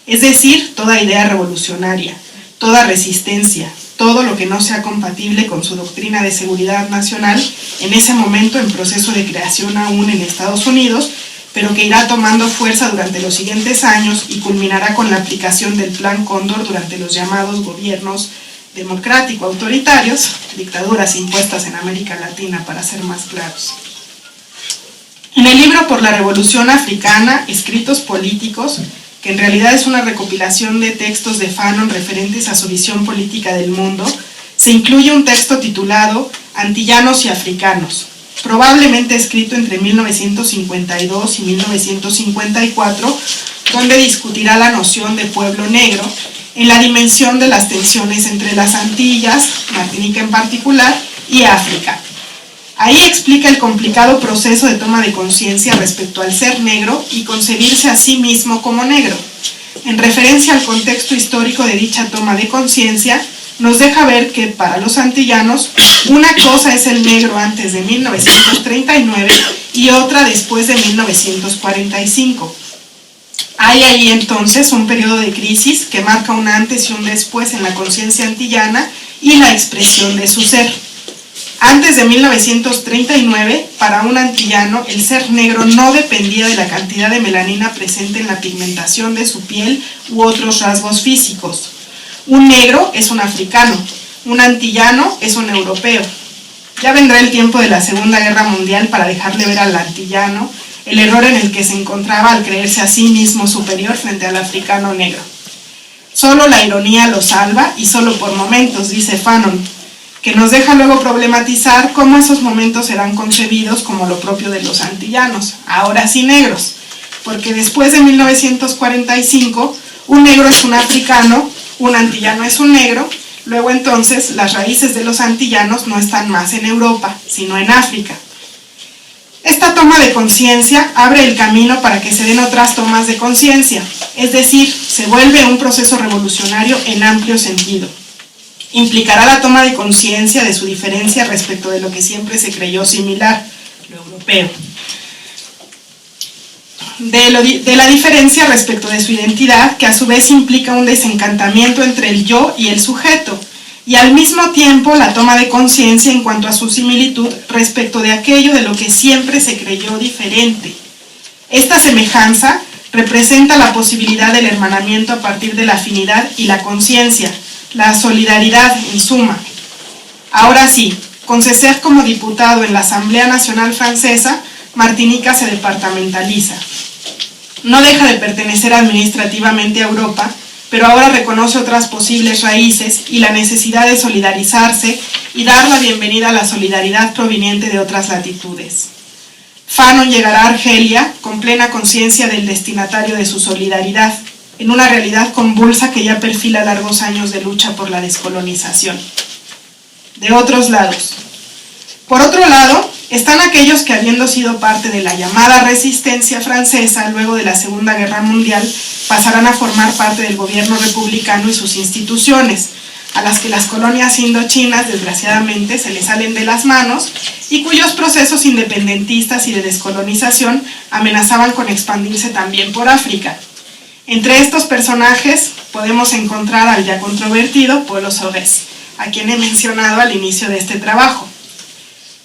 Es decir, toda idea revolucionaria, toda resistencia, todo lo que no sea compatible con su doctrina de seguridad nacional, en ese momento en proceso de creación aún en Estados Unidos, pero que irá tomando fuerza durante los siguientes años y culminará con la aplicación del Plan Cóndor durante los llamados gobiernos democrático-autoritarios, dictaduras impuestas en América Latina, para ser más claros. En el libro Por la Revolución Africana, Escritos Políticos, que en realidad es una recopilación de textos de Fanon referentes a su visión política del mundo, se incluye un texto titulado Antillanos y Africanos, probablemente escrito entre 1952 y 1954, donde discutirá la noción de pueblo negro en la dimensión de las tensiones entre las Antillas, Martinica en particular, y África. Ahí explica el complicado proceso de toma de conciencia respecto al ser negro y concebirse a sí mismo como negro. En referencia al contexto histórico de dicha toma de conciencia, nos deja ver que para los antillanos, una cosa es el negro antes de 1939 y otra después de 1945. Hay ahí entonces un periodo de crisis que marca un antes y un después en la conciencia antillana y la expresión de su ser. Antes de 1939, para un antillano, el ser negro no dependía de la cantidad de melanina presente en la pigmentación de su piel u otros rasgos físicos. Un negro es un africano, un antillano es un europeo. Ya vendrá el tiempo de la Segunda Guerra Mundial para dejarle ver al antillano el error en el que se encontraba al creerse a sí mismo superior frente al africano negro. Solo la ironía lo salva y solo por momentos, dice Fanon, que nos deja luego problematizar cómo esos momentos serán concebidos como lo propio de los antillanos, ahora sí negros, porque después de 1945, un negro es un africano, un antillano es un negro, luego entonces las raíces de los antillanos no están más en Europa, sino en África. Esta toma de conciencia abre el camino para que se den otras tomas de conciencia, es decir, se vuelve un proceso revolucionario en amplio sentido. Implicará la toma de conciencia de su diferencia respecto de lo que siempre se creyó similar, lo europeo. De la diferencia respecto de su identidad, que a su vez implica un desencantamiento entre el yo y el sujeto, y al mismo tiempo la toma de conciencia en cuanto a su similitud respecto de aquello de lo que siempre se creyó diferente. Esta semejanza representa la posibilidad del hermanamiento a partir de la afinidad y la conciencia, la solidaridad en suma. Ahora sí, con Césaire como diputado en la Asamblea Nacional Francesa, Martinica se departamentaliza. No deja de pertenecer administrativamente a Europa, pero ahora reconoce otras posibles raíces y la necesidad de solidarizarse y dar la bienvenida a la solidaridad proveniente de otras latitudes. Fanon llegará a Argelia con plena conciencia del destinatario de su solidaridad, en una realidad convulsa que ya perfila largos años de lucha por la descolonización. De otros lados. Por otro lado, están aquellos que, habiendo sido parte de la llamada resistencia francesa luego de la Segunda Guerra Mundial, pasarán a formar parte del gobierno republicano y sus instituciones, a las que las colonias indochinas desgraciadamente se les salen de las manos y cuyos procesos independentistas y de descolonización amenazaban con expandirse también por África. Entre estos personajes podemos encontrar al ya controvertido Paul Osogès, a quien he mencionado al inicio de este trabajo.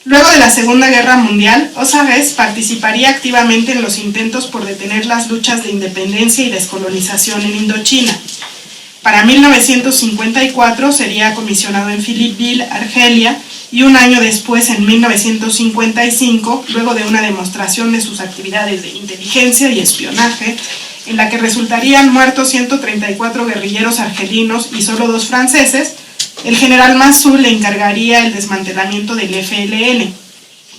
Luego de la Segunda Guerra Mundial, Osogès participaría activamente en los intentos por detener las luchas de independencia y descolonización en Indochina. Para 1954 sería comisionado en Philippeville, Argelia, y un año después, en 1955, luego de una demostración de sus actividades de inteligencia y espionaje, en la que resultarían muertos 134 guerrilleros argelinos y solo 2 franceses, el general Massu le encargaría el desmantelamiento del FLN,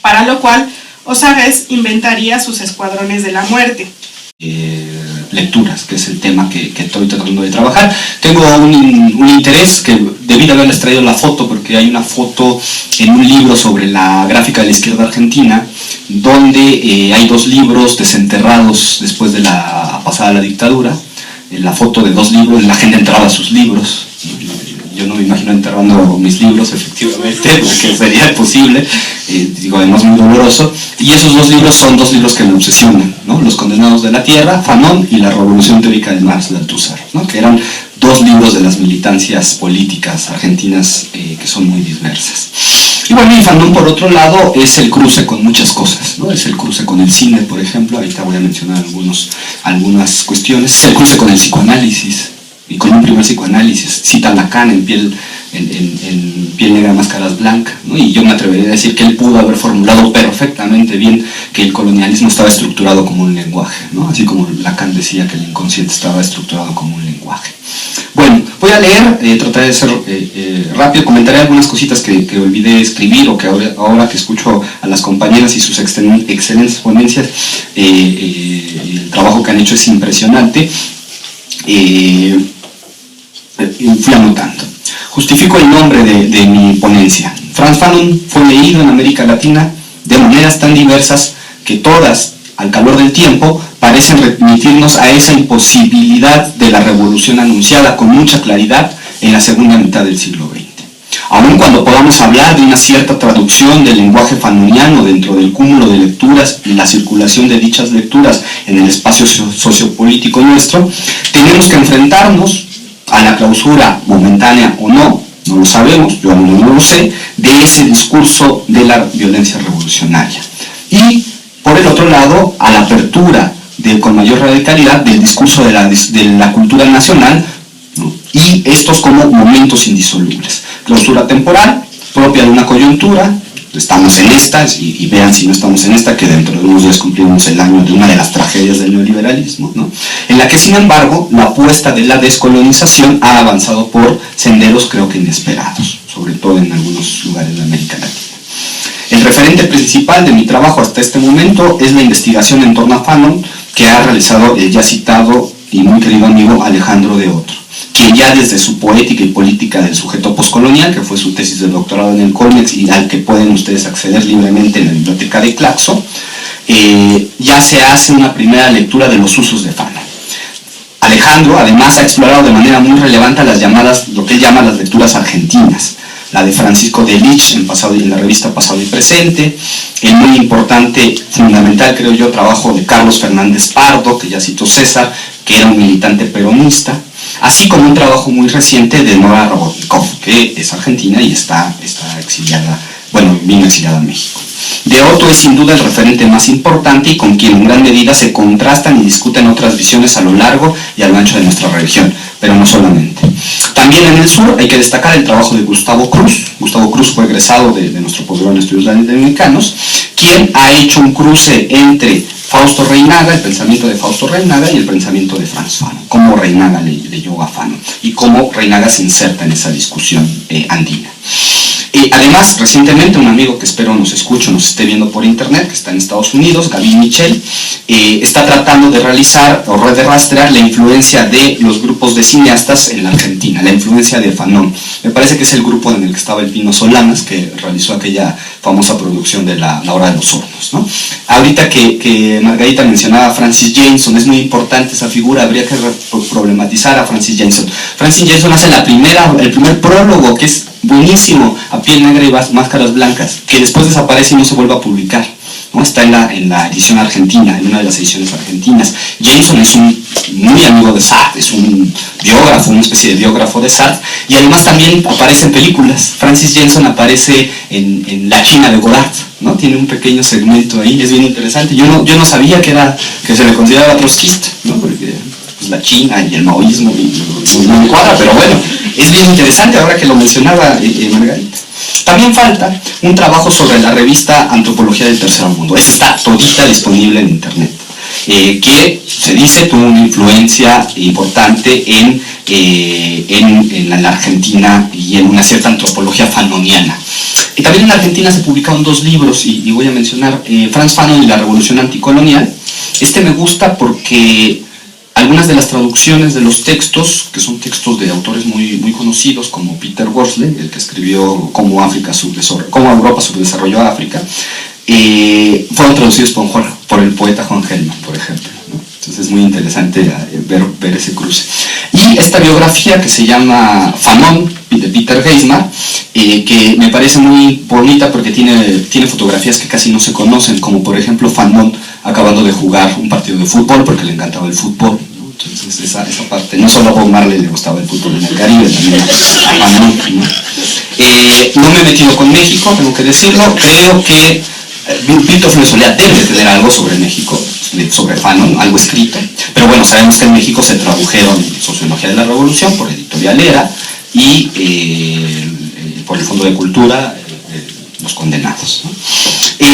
para lo cual Osagès inventaría sus escuadrones de la muerte. Lecturas, que es el tema que estoy tratando de trabajar. Tengo un interés que debí de haberles traído la foto, porque hay una foto en un libro sobre la gráfica de la izquierda argentina, donde hay 2 libros desenterrados después de la pasada la dictadura. La foto de 2 libros, la gente enterraba sus libros. Yo no me imagino enterrando mis libros, efectivamente, porque sería imposible, además muy doloroso. Y esos 2 libros son 2 libros que me obsesionan, ¿no? Los Condenados de la Tierra, Fanon, y La Revolución Teórica de Marx de Althusser, ¿no? Que eran 2 libros de las militancias políticas argentinas que son muy diversas. Y bueno, y Fanon, por otro lado, es el cruce con muchas cosas, ¿no? Es el cruce con el cine, por ejemplo, ahorita voy a mencionar algunas cuestiones. Es el cruce con el psicoanálisis, y con un primer psicoanálisis. Cita a Lacan en Piel Negra, Máscaras Blancas, ¿no? Y yo me atrevería a decir que él pudo haber formulado perfectamente bien que el colonialismo estaba estructurado como un lenguaje, ¿no? Así como Lacan decía que el inconsciente estaba estructurado como un lenguaje. Bueno, voy a leer, trataré de ser rápido, comentaré algunas cositas que olvidé escribir, o que ahora que escucho a las compañeras y sus excelentes ponencias, el trabajo que han hecho es impresionante. Fui anotando. Justifico el nombre de mi ponencia. Frantz Fanon fue leído en América Latina de maneras tan diversas que todas, al calor del tiempo, parecen remitirnos a esa imposibilidad de la revolución anunciada con mucha claridad en la segunda mitad del siglo XX. Aun cuando podamos hablar de una cierta traducción del lenguaje fanoniano dentro del cúmulo de lecturas y la circulación de dichas lecturas en el espacio sociopolítico nuestro, tenemos que enfrentarnos a la clausura momentánea o no lo sabemos, yo aún no lo sé, de ese discurso de la violencia revolucionaria. Y, por el otro lado, a la apertura con mayor radicalidad del discurso de la cultura nacional, ¿no? Y estos como momentos indisolubles. Clausura temporal, propia de una coyuntura. Estamos en esta, y vean si no estamos en esta, que dentro de unos días cumplimos el año de una de las tragedias del neoliberalismo, ¿no? En la que, sin embargo, la apuesta de la descolonización ha avanzado por senderos, creo que inesperados, sobre todo en algunos lugares de América Latina. El referente principal de mi trabajo hasta este momento es la investigación en torno a Fanon, que ha realizado el ya citado y muy querido amigo Alejandro de Otro, quien ya desde su poética y política del sujeto poscolonial, que fue su tesis de doctorado en el Colmex y al que pueden ustedes acceder libremente en la biblioteca de Claxo, ya se hace una primera lectura de los usos de Fanon. Alejandro además ha explorado de manera muy relevante lo que él llama las lecturas argentinas, la de Francisco de Lich en la revista Pasado y Presente, el muy importante, fundamental creo yo, trabajo de Carlos Fernández Pardo, que ya citó César, que era un militante peronista, así como un trabajo muy reciente de Nora Robotnikov, que es argentina y está exiliada, vino exiliada a México. De Otto es sin duda el referente más importante y con quien en gran medida se contrastan y discuten otras visiones a lo largo y a lo ancho de nuestra región, pero no solamente. También en el sur hay que destacar el trabajo de Gustavo Cruz. Gustavo Cruz fue egresado de nuestro posgrado en estudios latinoamericanos, quien ha hecho un cruce entre Fausto Reinaga, el pensamiento de Fausto Reinaga y el pensamiento de Frantz Fanon, cómo Reinaga leyó a Fanon y cómo Reinaga se inserta en esa discusión andina. Además, recientemente un amigo que espero nos escuche o nos esté viendo por internet, que está en Estados Unidos, Gaby Michel, está tratando de realizar o de rastrear la influencia de los grupos de cineastas en la Argentina, la influencia de Fanon. Me parece que es el grupo en el que estaba el Pino Solanas, que realizó aquella famosa producción de la Hora de los Hornos, ¿no? Ahorita que Margarita mencionaba a Francis Jameson, es muy importante esa figura, habría que problematizar a Francis Jameson. Francis Jameson hace el primer prólogo, que es buenísimo, a Piel Negra y Máscaras Blancas, que después desaparece y no se vuelve a publicar, ¿no? Está en la edición argentina, en una de las ediciones argentinas. Jameson es un muy amigo de Sartre, es un biógrafo, una especie de biógrafo de Sartre, y además también aparece en películas. Francis Jameson aparece en La China de Godard, ¿no? Tiene un pequeño segmento ahí, es bien interesante. Yo no sabía que se le consideraba trotskista, ¿no? Porque pues, la China y el maoísmo, y no me cuadra, pero bueno, es bien interesante ahora que lo mencionaba Margarita. También falta un trabajo sobre la revista Antropología del Tercer Mundo. Esa está todita disponible en internet, que se dice tuvo una influencia importante en la Argentina y en una cierta antropología fanoniana. Y también en Argentina se publicaron 2 libros, y voy a mencionar Frantz Fanon y la Revolución Anticolonial. Este me gusta porque algunas de las traducciones de los textos, que son textos de autores muy, muy conocidos, como Peter Worsley, el que escribió Cómo Europa subdesarrolló a África, fueron traducidos por el poeta Juan Gelman, por ejemplo, ¿no? Entonces es muy interesante ver ese cruce. Y esta biografía que se llama Fanon, de Peter Geismar, que me parece muy bonita porque tiene fotografías que casi no se conocen, como por ejemplo Fanon acabando de jugar un partido de fútbol porque le encantaba el fútbol, ¿no? Entonces esa parte, no solo a Bob Marley le gustaba el fútbol en el Caribe, también a Fanon, ¿no? No me he metido con México, tengo que decirlo. Creo que Víctor Flores Olea debe de tener algo sobre México, sobre Fanon, algo escrito, pero bueno, sabemos que en México se tradujeron Sociología de la Revolución por Editorial Era y por el Fondo de Cultura, Los Condenados, ¿no?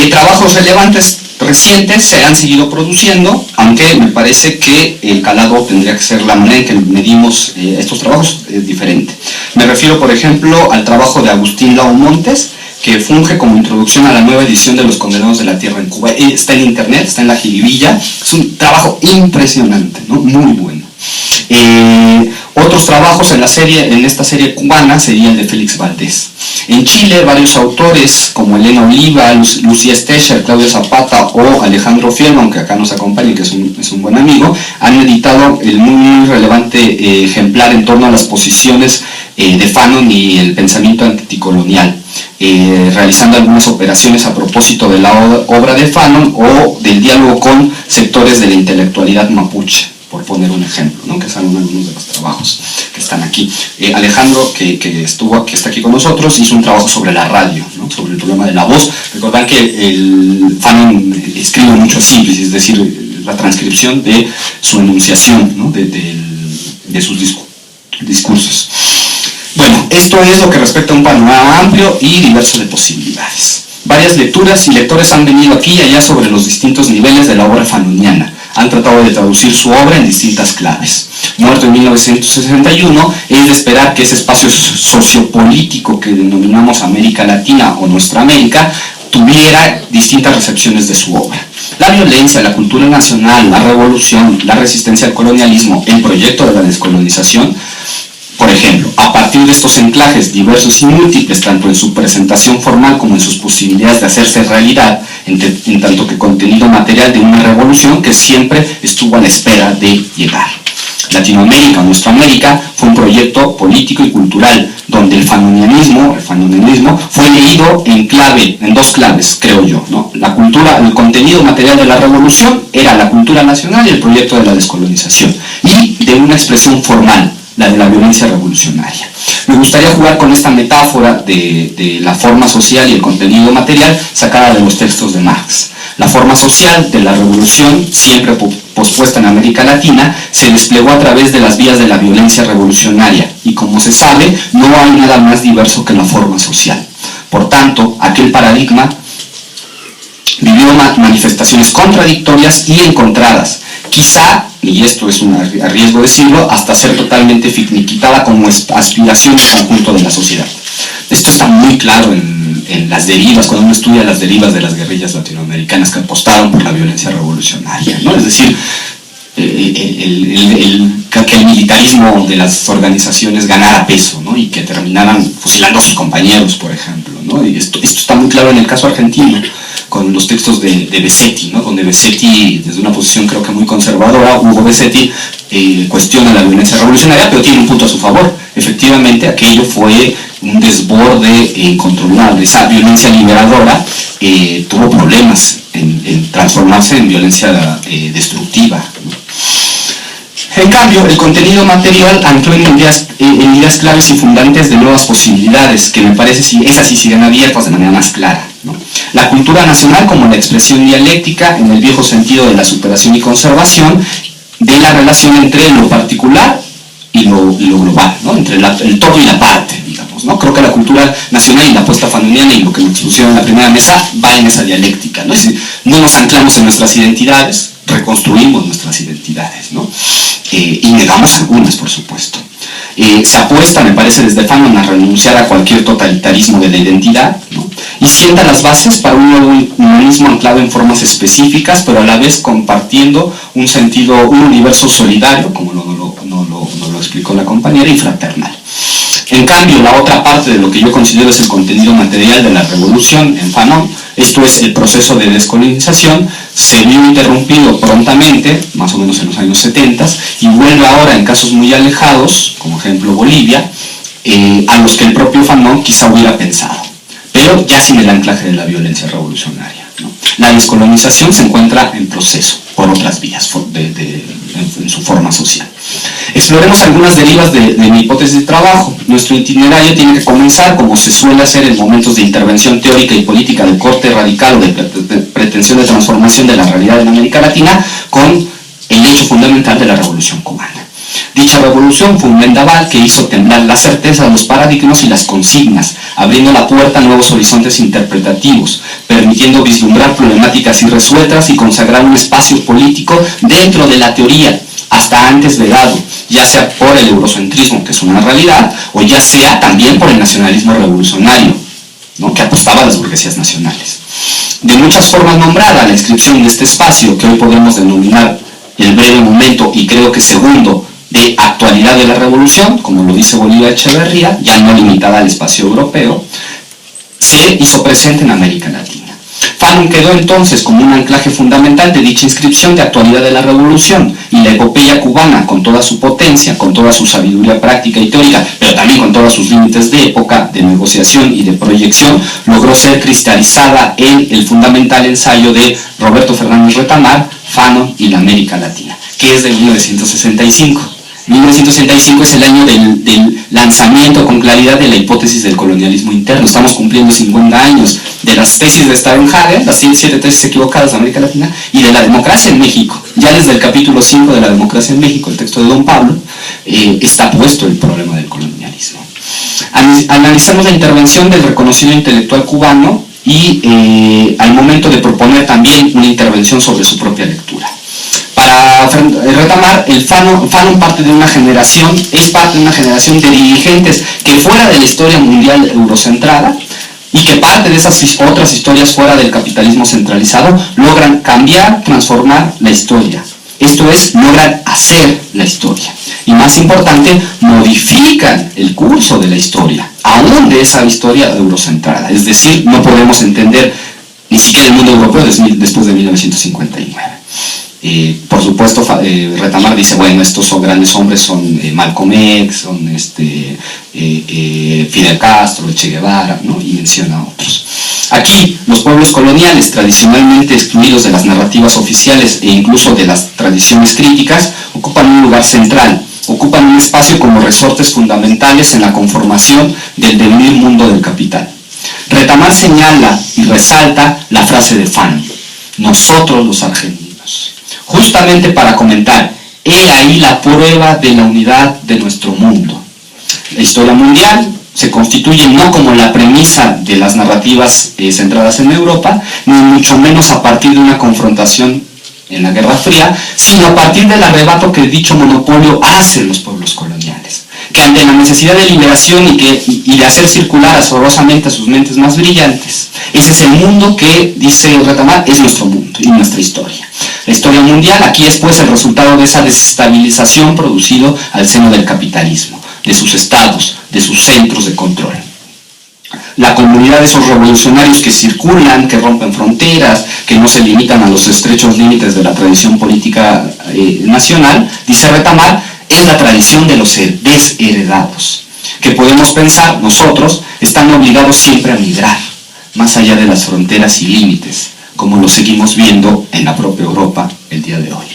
Trabajos relevantes recientes se han seguido produciendo, aunque me parece que el calado tendría que ser la manera en que medimos estos trabajos es diferente. Me refiero, por ejemplo, al trabajo de Agustín Lau Montes, que funge como introducción a la nueva edición de Los Condenados de la Tierra en Cuba. Está en internet, está en la jiribilla, es un trabajo impresionante, ¿no? Muy bueno. Otros trabajos en esta serie cubana sería el de Félix Valdés. En Chile, varios autores como Elena Oliva, Lucía Stecher, Claudio Zapata o Alejandro Fielman, que acá nos acompaña y que es un buen amigo, han editado el muy relevante ejemplar en torno a las posiciones de Fanon y el pensamiento anticolonial, realizando algunas operaciones a propósito de la obra de Fanon o del diálogo con sectores de la intelectualidad mapuche, por poner un ejemplo, ¿no? Que son algunos de los trabajos que están aquí. Alejandro, que está aquí con nosotros, hizo un trabajo sobre la radio, ¿no? Sobre el problema de la voz. Recordad que el Fanon escribe mucho así, es decir, la transcripción de su enunciación, ¿no? de sus discursos. Bueno, esto es lo que respecta a un panorama amplio y diverso de posibilidades. Varias lecturas y lectores han venido aquí y allá sobre los distintos niveles de la obra fanoniana. Han tratado de traducir su obra en distintas claves. Muerto en 1961, es de esperar que ese espacio sociopolítico que denominamos América Latina o Nuestra América tuviera distintas recepciones de su obra. La violencia, la cultura nacional, la revolución, la resistencia al colonialismo, el proyecto de la descolonización. Por ejemplo, a partir de estos enclajes diversos y múltiples, tanto en su presentación formal como en sus posibilidades de hacerse realidad, en tanto que contenido material de una revolución que siempre estuvo a la espera de llegar. Latinoamérica, Nuestra América, fue un proyecto político y cultural donde el fanonianismo fue leído en 2 claves, creo yo, ¿no? La cultura, el contenido material de la revolución era la cultura nacional y el proyecto de la descolonización, y de una expresión formal, la de la violencia revolucionaria. Me gustaría jugar con esta metáfora de la forma social y el contenido material sacada de los textos de Marx. La forma social de la revolución, siempre pospuesta en América Latina, se desplegó a través de las vías de la violencia revolucionaria, y como se sabe, no hay nada más diverso que la forma social. Por tanto, aquel paradigma vivió manifestaciones contradictorias y encontradas, quizá, y esto es un riesgo decirlo, hasta ser totalmente finiquitada como aspiración del conjunto de la sociedad. Esto está muy claro en las derivas, cuando uno estudia las derivas de las guerrillas latinoamericanas que apostaron por la violencia revolucionaria, ¿no? Es decir, que el militarismo de las organizaciones ganara peso, ¿no? Y que terminaran fusilando a sus compañeros, por ejemplo, ¿no? Y esto está muy claro en el caso argentino, con los textos de Besetti, ¿no? Donde Besetti, desde una posición creo que muy conservadora, Hugo Besetti cuestiona la violencia revolucionaria, pero tiene un punto a su favor. Efectivamente, aquello fue un desborde incontrolable. Esa violencia liberadora tuvo problemas en transformarse en violencia destructiva, ¿no? En cambio, el contenido material ancló en ideas claves y fundantes de nuevas posibilidades, que me parece esas sí siguen abiertas de manera más clara, ¿no? La cultura nacional como la expresión dialéctica, en el viejo sentido de la superación y conservación, de la relación entre lo particular y lo global, ¿no? Entre el todo y la parte, digamos, ¿no? Creo que la cultura nacional y la apuesta fanoniana y lo que nos pusieron en la primera mesa va en esa dialéctica, ¿no? Es decir, no nos anclamos en nuestras identidades, reconstruimos nuestras identidades, ¿no? Y negamos algunas, por supuesto. Se apuesta, me parece, desde Fanon a renunciar a cualquier totalitarismo de la identidad, ¿no? Y sienta las bases para un nuevo humanismo anclado en formas específicas, pero a la vez compartiendo un sentido, un universo solidario, como nos lo explicó la compañera, y fraternal. En cambio, la otra parte de lo que yo considero es el contenido material de la revolución en Fanon, esto es el proceso de descolonización, se vio interrumpido prontamente, más o menos en los años 70, y vuelve ahora en casos muy alejados, como ejemplo Bolivia, a los que el propio Fanon quizá hubiera pensado, pero ya sin el anclaje de la violencia revolucionaria, ¿no? La descolonización se encuentra en proceso, por otras vías, en su forma social. Exploremos algunas derivas de mi hipótesis de trabajo. Nuestro itinerario tiene que comenzar, como se suele hacer en momentos de intervención teórica y política de corte radical o de pretensión de transformación de la realidad en América Latina, con el hecho fundamental de la Revolución Cubana. Dicha revolución fue un vendaval que hizo temblar la certeza de los paradigmas y las consignas, abriendo la puerta a nuevos horizontes interpretativos, permitiendo vislumbrar problemáticas irresueltas y consagrar un espacio político dentro de la teoría, hasta antes vedado, ya sea por el eurocentrismo, que es una realidad, o ya sea también por el nacionalismo revolucionario, ¿no? Que apostaba a las burguesías nacionales. De muchas formas nombrada, la inscripción de este espacio, que hoy podemos denominar el breve momento y creo que segundo de actualidad de la revolución, como lo dice Bolívar Echeverría, ya no limitada al espacio europeo, se hizo presente en América Latina. Fanon quedó entonces como un anclaje fundamental de dicha inscripción de actualidad de la revolución, y la epopeya cubana, con toda su potencia, con toda su sabiduría práctica y teórica, pero también con todos sus límites de época, de negociación y de proyección, logró ser cristalizada en el fundamental ensayo de Roberto Fernández Retamar, Fanon y la América Latina, que es de 1965. 1965 es el año del lanzamiento con claridad de la hipótesis del colonialismo interno. Estamos cumpliendo 50 años de las tesis de Stavenhagen, las 7 tesis equivocadas de América Latina, y de la democracia en México. Ya desde el capítulo 5 de la democracia en México, el texto de Don Pablo, está puesto el problema del colonialismo. Analizamos la intervención del reconocido intelectual cubano y al momento de proponer también una intervención sobre su propia lectura. Para Retamar, el Fanon parte de una generación, es parte de una generación de dirigentes que fuera de la historia mundial eurocentrada y que parte de esas otras historias fuera del capitalismo centralizado logran cambiar, transformar la historia. Esto es, logran hacer la historia. Y más importante, modifican el curso de la historia, aún de esa historia eurocentrada. Es decir, no podemos entender ni siquiera el mundo europeo después de 1959. Por supuesto, Retamar dice, bueno, estos son grandes hombres, son Malcolm X, son Fidel Castro, Che Guevara, ¿no? Y menciona a otros. Aquí, los pueblos coloniales, tradicionalmente excluidos de las narrativas oficiales e incluso de las tradiciones críticas, ocupan un lugar central, ocupan un espacio como resortes fundamentales en la conformación del devenir mundo del capital. Retamar señala y resalta la frase de Fanon, nosotros los argentinos, justamente para comentar, he ahí la prueba de la unidad de nuestro mundo. La historia mundial se constituye no como la premisa de las narrativas centradas en Europa, ni mucho menos a partir de una confrontación en la Guerra Fría, sino a partir del arrebato que dicho monopolio hace en los pueblos coloniales, que ante la necesidad de liberación y de hacer circular azorosamente a sus mentes más brillantes, ese es el mundo que, dice Retamar, es nuestro mundo y nuestra historia. La historia mundial aquí es pues el resultado de esa desestabilización producido al seno del capitalismo, de sus estados, de sus centros de control. La comunidad de esos revolucionarios que circulan, que rompen fronteras, que no se limitan a los estrechos límites de la tradición política nacional, dice Retamar, es la tradición de los desheredados, que podemos pensar nosotros están obligados siempre a migrar, más allá de las fronteras y límites, como lo seguimos viendo en la propia Europa el día de hoy.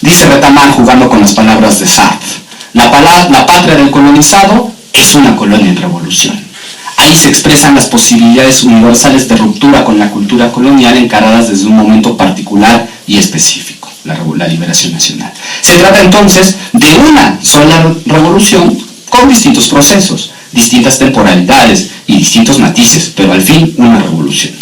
Dice Retamar, jugando con las palabras de Sartre, la patria del colonizado es una colonia en revolución. Ahí se expresan las posibilidades universales de ruptura con la cultura colonial encaradas desde un momento particular y específico. la liberación nacional. Se trata entonces de una sola revolución con distintos procesos, distintas temporalidades y distintos matices, pero al fin una revolución.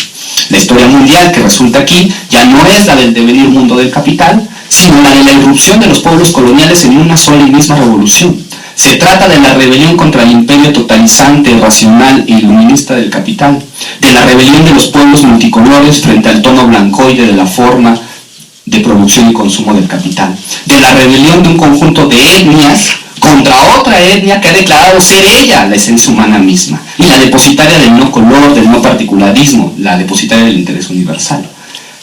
La historia mundial que resulta aquí ya no es la del devenir mundo del capital, sino la de la irrupción de los pueblos coloniales en una sola y misma revolución. Se trata de la rebelión contra el imperio totalizante, racional e iluminista del capital, de la rebelión de los pueblos multicolores frente al tono blancoide de la forma de producción y consumo del capital, de la rebelión de un conjunto de etnias contra otra etnia que ha declarado ser ella la esencia humana misma, y la depositaria del no color, del no particularismo, la depositaria del interés universal.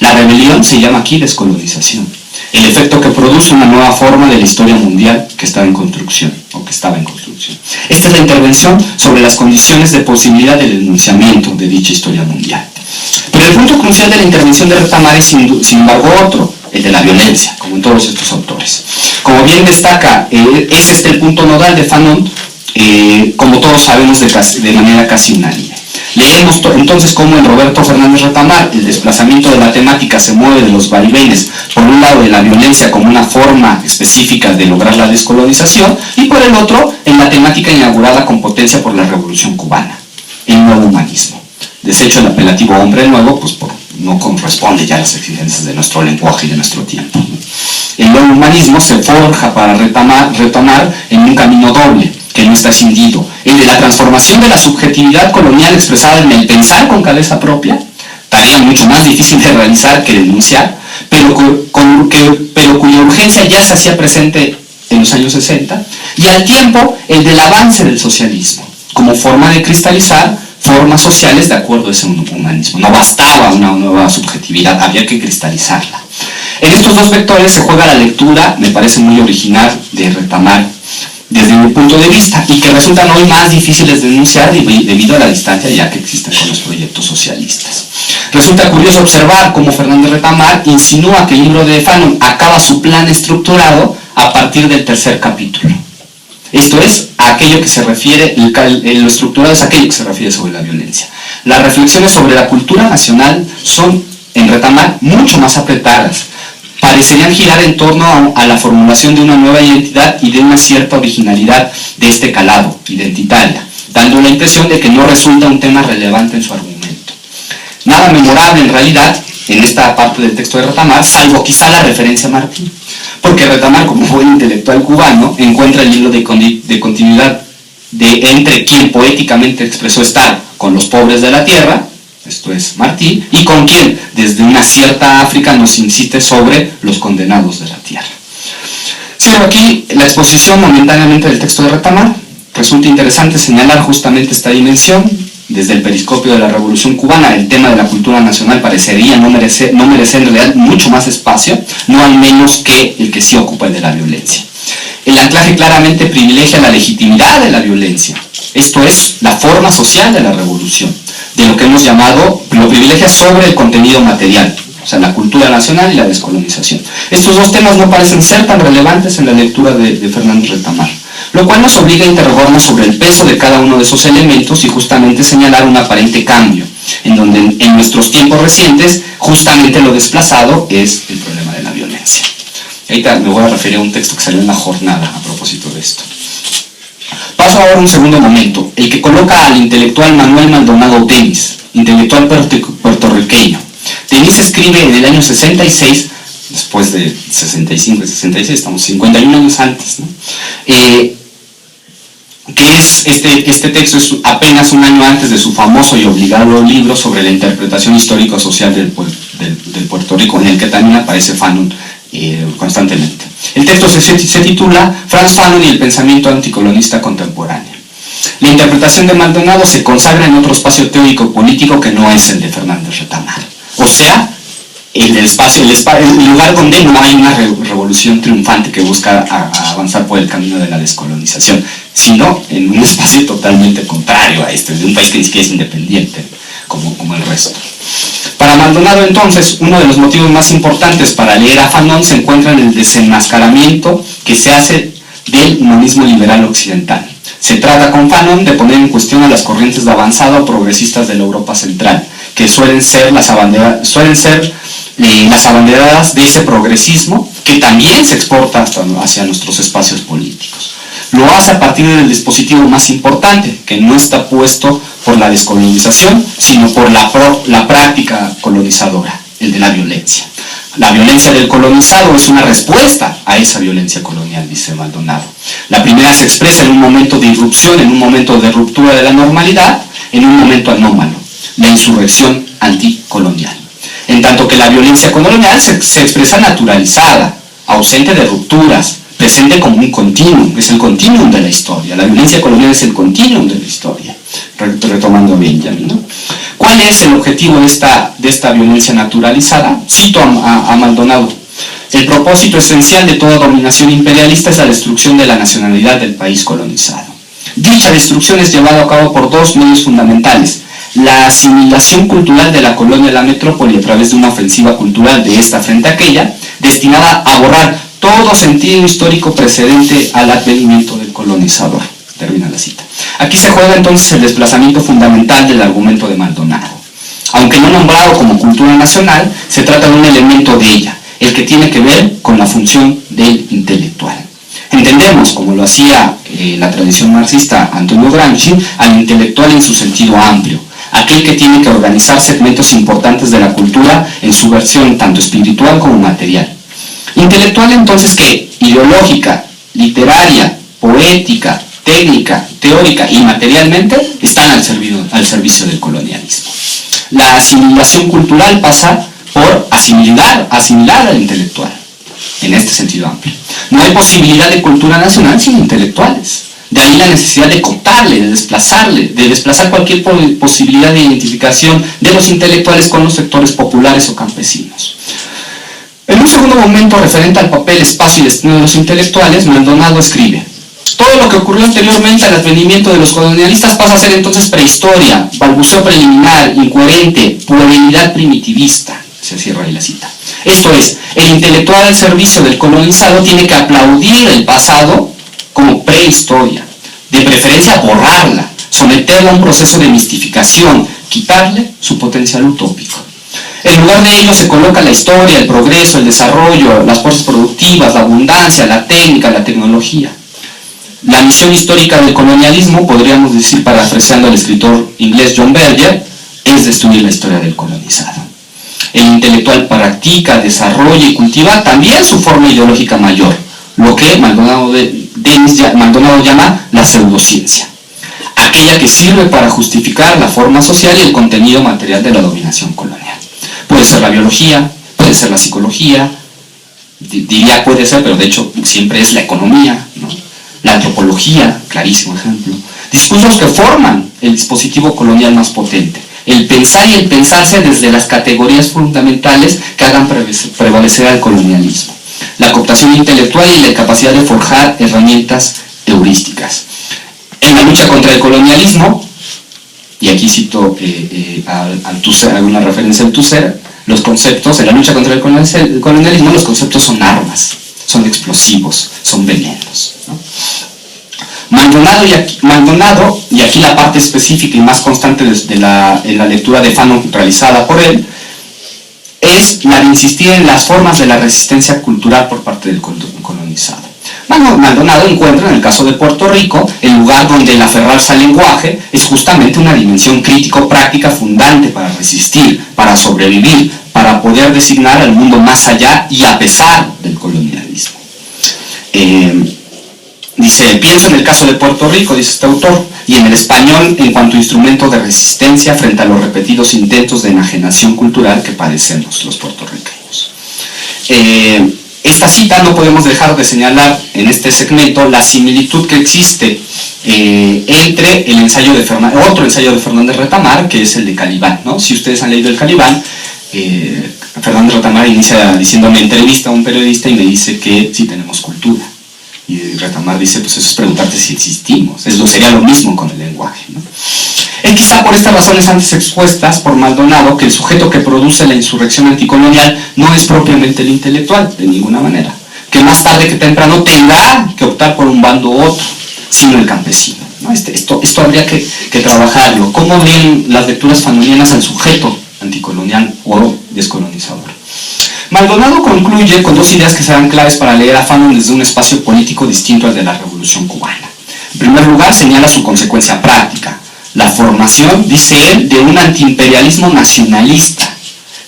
La rebelión se llama aquí descolonización, el efecto que produce una nueva forma de la historia mundial que estaba en construcción, o que estaba en construcción. Esta es la intervención sobre las condiciones de posibilidad del enunciamiento de dicha historia mundial. Pero el punto crucial de la intervención de Retamar es sin embargo otro, el de la violencia, como en todos estos autores. Como bien destaca, es este el punto nodal de Fanon, como todos sabemos de manera casi unánime. Leemos entonces cómo en Roberto Fernández Retamar el desplazamiento de la temática se mueve de los vaivenes, por un lado de la violencia como una forma específica de lograr la descolonización, y por el otro en la temática inaugurada con potencia por la Revolución Cubana, el nuevo humanismo. Deshecho el apelativo hombre nuevo, pues no corresponde ya a las exigencias de nuestro lenguaje y de nuestro tiempo. El nuevo humanismo se forja para retomar en un camino doble, que no está cindido, el de la transformación de la subjetividad colonial expresada en el pensar con cabeza propia, tarea mucho más difícil de realizar que denunciar, pero cuya urgencia ya se hacía presente en los años 60, y al tiempo el del avance del socialismo, como forma de cristalizar formas sociales de acuerdo a ese humanismo. No bastaba una nueva subjetividad, había que cristalizarla. En estos dos vectores se juega la lectura, me parece muy original, de Retamar, desde mi punto de vista, y que resultan hoy más difíciles de denunciar debido a la distancia ya que existen con los proyectos socialistas. Resulta curioso observar cómo Fernández Retamar insinúa que el libro de Fanon acaba su plan estructurado a partir del tercer capítulo. Esto es, a aquello que se refiere, lo estructurado es aquello que se refiere sobre la violencia. Las reflexiones sobre la cultura nacional son, en Retamar, mucho más apretadas. Parecerían girar en torno a la formulación de una nueva identidad y de una cierta originalidad de este calado, identitaria, dando la impresión de que no resulta un tema relevante en su argumento. Nada memorable en realidad en esta parte del texto de Retamar, salvo quizá la referencia a Martí, porque Retamar, como buen intelectual cubano, encuentra el hilo de continuidad entre quien poéticamente expresó estar con los pobres de la tierra, esto es Martí, y con quien desde una cierta África nos insiste sobre los condenados de la tierra. Cierro aquí la exposición momentáneamente del texto de Retamar. Resulta interesante señalar justamente esta dimensión. Desde el periscopio de la Revolución Cubana, el tema de la cultura nacional parecería no merecer en realidad mucho más espacio, no al menos que el que sí ocupa el de la violencia. El anclaje claramente privilegia la legitimidad de la violencia, esto es, la forma social de la revolución, de lo que hemos llamado, lo privilegia sobre el contenido material, o sea, la cultura nacional y la descolonización. Estos dos temas no parecen ser tan relevantes en la lectura de Fernández Retamar, lo cual nos obliga a interrogarnos sobre el peso de cada uno de esos elementos y justamente señalar un aparente cambio, en donde en nuestros tiempos recientes justamente lo desplazado es el problema de la violencia. Ahorita me voy a referir a un texto que salió en La Jornada a propósito de esto. Paso ahora a un segundo momento, el que coloca al intelectual Manuel Maldonado Denis, intelectual puertorriqueño. Denis escribe en el año 66, después de 65 y 66, estamos 51 años antes, ¿no? Que es este texto es apenas un año antes de su famoso y obligado libro sobre la interpretación histórico-social del Puerto Rico, en el que también aparece Fanon constantemente. El texto se titula Frantz Fanon y el pensamiento anticolonista contemporáneo. La interpretación de Maldonado se consagra en otro espacio teórico político que no es el de Fernández Retamar, o sea, el lugar donde no hay una revolución triunfante que busca avanzar por el camino de la descolonización, sino en un espacio totalmente contrario a este, de un país que ni siquiera es independiente, como el resto. Para Maldonado, entonces, uno de los motivos más importantes para leer a Fanon se encuentra en el desenmascaramiento que se hace del humanismo liberal occidental. Se trata con Fanon de poner en cuestión a las corrientes de avanzada o progresistas de la Europa central, que suelen ser las abanderadas de ese progresismo que también se exporta hacia nuestros espacios políticos. Lo hace a partir del dispositivo más importante, que no está puesto por la descolonización, sino por la práctica colonizadora, el de la violencia. La violencia del colonizado es una respuesta a esa violencia colonial, dice Maldonado. La primera se expresa en un momento de irrupción, en un momento de ruptura de la normalidad, en un momento anómalo, la insurrección anticolonial. En tanto que la violencia colonial se expresa naturalizada, ausente de rupturas, presente como un continuum, es el continuum de la historia. La violencia colonial es el continuum de la historia, retomando a Benjamin, ¿no? ¿Cuál es el objetivo de esta violencia naturalizada? Cito a Maldonado. El propósito esencial de toda dominación imperialista es la destrucción de la nacionalidad del país colonizado. Dicha destrucción es llevada a cabo por dos medios fundamentales: la asimilación cultural de la colonia a la metrópoli a través de una ofensiva cultural de esta frente a aquella, destinada a borrar todo sentido histórico precedente al advenimiento del colonizador. Termina la cita. Aquí se juega entonces el desplazamiento fundamental del argumento de Maldonado. Aunque no nombrado como cultura nacional, se trata de un elemento de ella, el que tiene que ver con la función del intelectual. Entendemos, como lo hacía la tradición marxista Antonio Gramsci, al intelectual en su sentido amplio, aquel que tiene que organizar segmentos importantes de la cultura en su versión tanto espiritual como material. Intelectual entonces que ideológica, literaria, poética, técnica, teórica y materialmente están al servicio del colonialismo. La asimilación cultural pasa por asimilar al intelectual, en este sentido amplio. No hay posibilidad de cultura nacional sin intelectuales. De ahí la necesidad de cooptarle, de desplazar cualquier posibilidad de identificación de los intelectuales con los sectores populares o campesinos. En un segundo momento, referente al papel, espacio y destino de los intelectuales, Maldonado escribe: todo lo que ocurrió anteriormente al advenimiento de los colonialistas pasa a ser entonces prehistoria, balbuceo preliminar, incoherente, puerilidad primitivista. Se cierra ahí la cita. Esto es, el intelectual al servicio del colonizado tiene que aplaudir el pasado como prehistoria, de preferencia borrarla, someterla a un proceso de mistificación, quitarle su potencial utópico. En lugar de ello se coloca la historia, el progreso, el desarrollo, las fuerzas productivas, la abundancia, la técnica, la tecnología. La misión histórica del colonialismo, podríamos decir parafraseando al escritor inglés John Berger, es destruir la historia del colonizado. El intelectual practica, desarrolla y cultiva también su forma ideológica mayor, lo que Maldonado llama la pseudociencia, aquella que sirve para justificar la forma social y el contenido material de la dominación colonial. Puede ser la biología, puede ser la psicología, diría puede ser, pero de hecho siempre es la economía, ¿no? La antropología, clarísimo ejemplo. Discursos que forman el dispositivo colonial más potente. El pensar y el pensarse desde las categorías fundamentales que hagan prevalecer al colonialismo. La cooptación intelectual y la capacidad de forjar herramientas heurísticas. En la lucha contra el colonialismo, y aquí cito alguna referencia al Tusser, los conceptos, en la lucha contra el colonialismo, los conceptos son armas, son explosivos, son venenos, ¿no? Maldonado, y aquí la parte específica y más constante en la lectura de Fanon realizada por él, es la de insistir en las formas de la resistencia cultural por parte del colonizado. Maldonado encuentra, en el caso de Puerto Rico, el lugar donde el aferrarse al lenguaje es justamente una dimensión crítico-práctica fundante para resistir, para sobrevivir, para poder designar al mundo más allá y a pesar del colonialismo. Dice, pienso en el caso de Puerto Rico, dice este autor, y en el español en cuanto a instrumento de resistencia frente a los repetidos intentos de enajenación cultural que padecemos los puertorriqueños. Esta cita no podemos dejar de señalar en este segmento la similitud que existe entre el ensayo de otro ensayo de Fernández Retamar, que es el de Calibán, ¿no? Si ustedes han leído el Calibán, Fernández Retamar inicia diciéndome, entrevista a un periodista y me dice que sí tenemos cultura. Y Retamar dice, pues eso es preguntarte si existimos. Eso sería lo mismo con el lenguaje, ¿no? Es quizá por estas razones antes expuestas por Maldonado que el sujeto que produce la insurrección anticolonial no es propiamente el intelectual, de ninguna manera. Que más tarde que temprano tendrá que optar por un bando u otro, sino el campesino, ¿no? Esto habría que trabajarlo. ¿Cómo ven las lecturas fanonianas al sujeto anticolonial o descolonizador? Maldonado concluye con dos ideas que serán claves para leer a Fanon desde un espacio político distinto al de la Revolución Cubana. En primer lugar, señala su consecuencia práctica, la formación, dice él, de un antiimperialismo nacionalista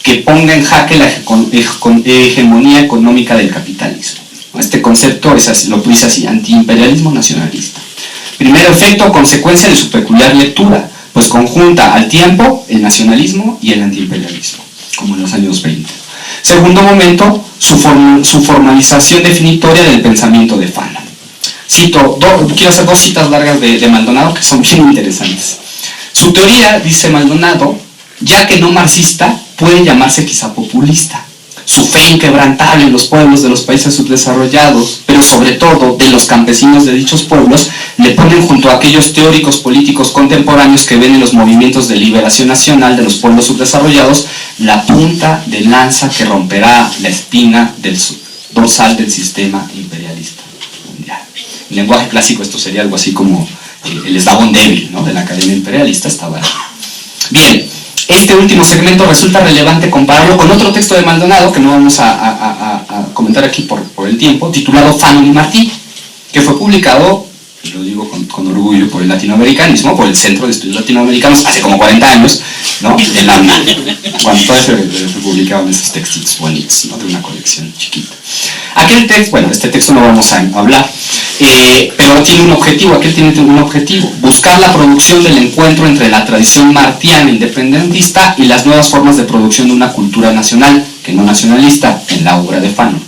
que ponga en jaque la hegemonía económica del capitalismo. Este concepto es así, lo dice así, antiimperialismo nacionalista. Primer efecto o consecuencia de su peculiar lectura, pues conjunta al tiempo el nacionalismo y el antiimperialismo, como en los años 20. Segundo momento, su formalización definitoria del pensamiento de Fanon. Quiero hacer dos citas largas de Maldonado que son bien interesantes. Su teoría, dice Maldonado, ya que no marxista, puede llamarse quizá populista. Su fe inquebrantable en los pueblos de los países subdesarrollados, pero sobre todo de los campesinos de dichos pueblos, le ponen junto a aquellos teóricos políticos contemporáneos que ven en los movimientos de liberación nacional de los pueblos subdesarrollados la punta de lanza que romperá la espina dorsal del sistema imperialista mundial. En lenguaje clásico esto sería algo así como el eslabón débil, ¿no?, de la cadena imperialista estaba ahí. Bien, este último segmento resulta relevante compararlo con otro texto de Maldonado, que no vamos a comentar aquí por el tiempo, titulado Fanon y Martí, que fue publicado, y lo digo con orgullo, por el latinoamericanismo, por el Centro de Estudios Latinoamericanos, hace como 40 años, ¿no?, en la UNAM, cuando todavía se publicaban esos textitos bonitos, ¿no?, de una colección chiquita. Aquel texto, bueno, este texto no vamos a hablar, pero tiene un objetivo, aquel tiene un objetivo, buscar la producción del encuentro entre la tradición martiana independentista y las nuevas formas de producción de una cultura nacional, que no nacionalista, en la obra de Fanon.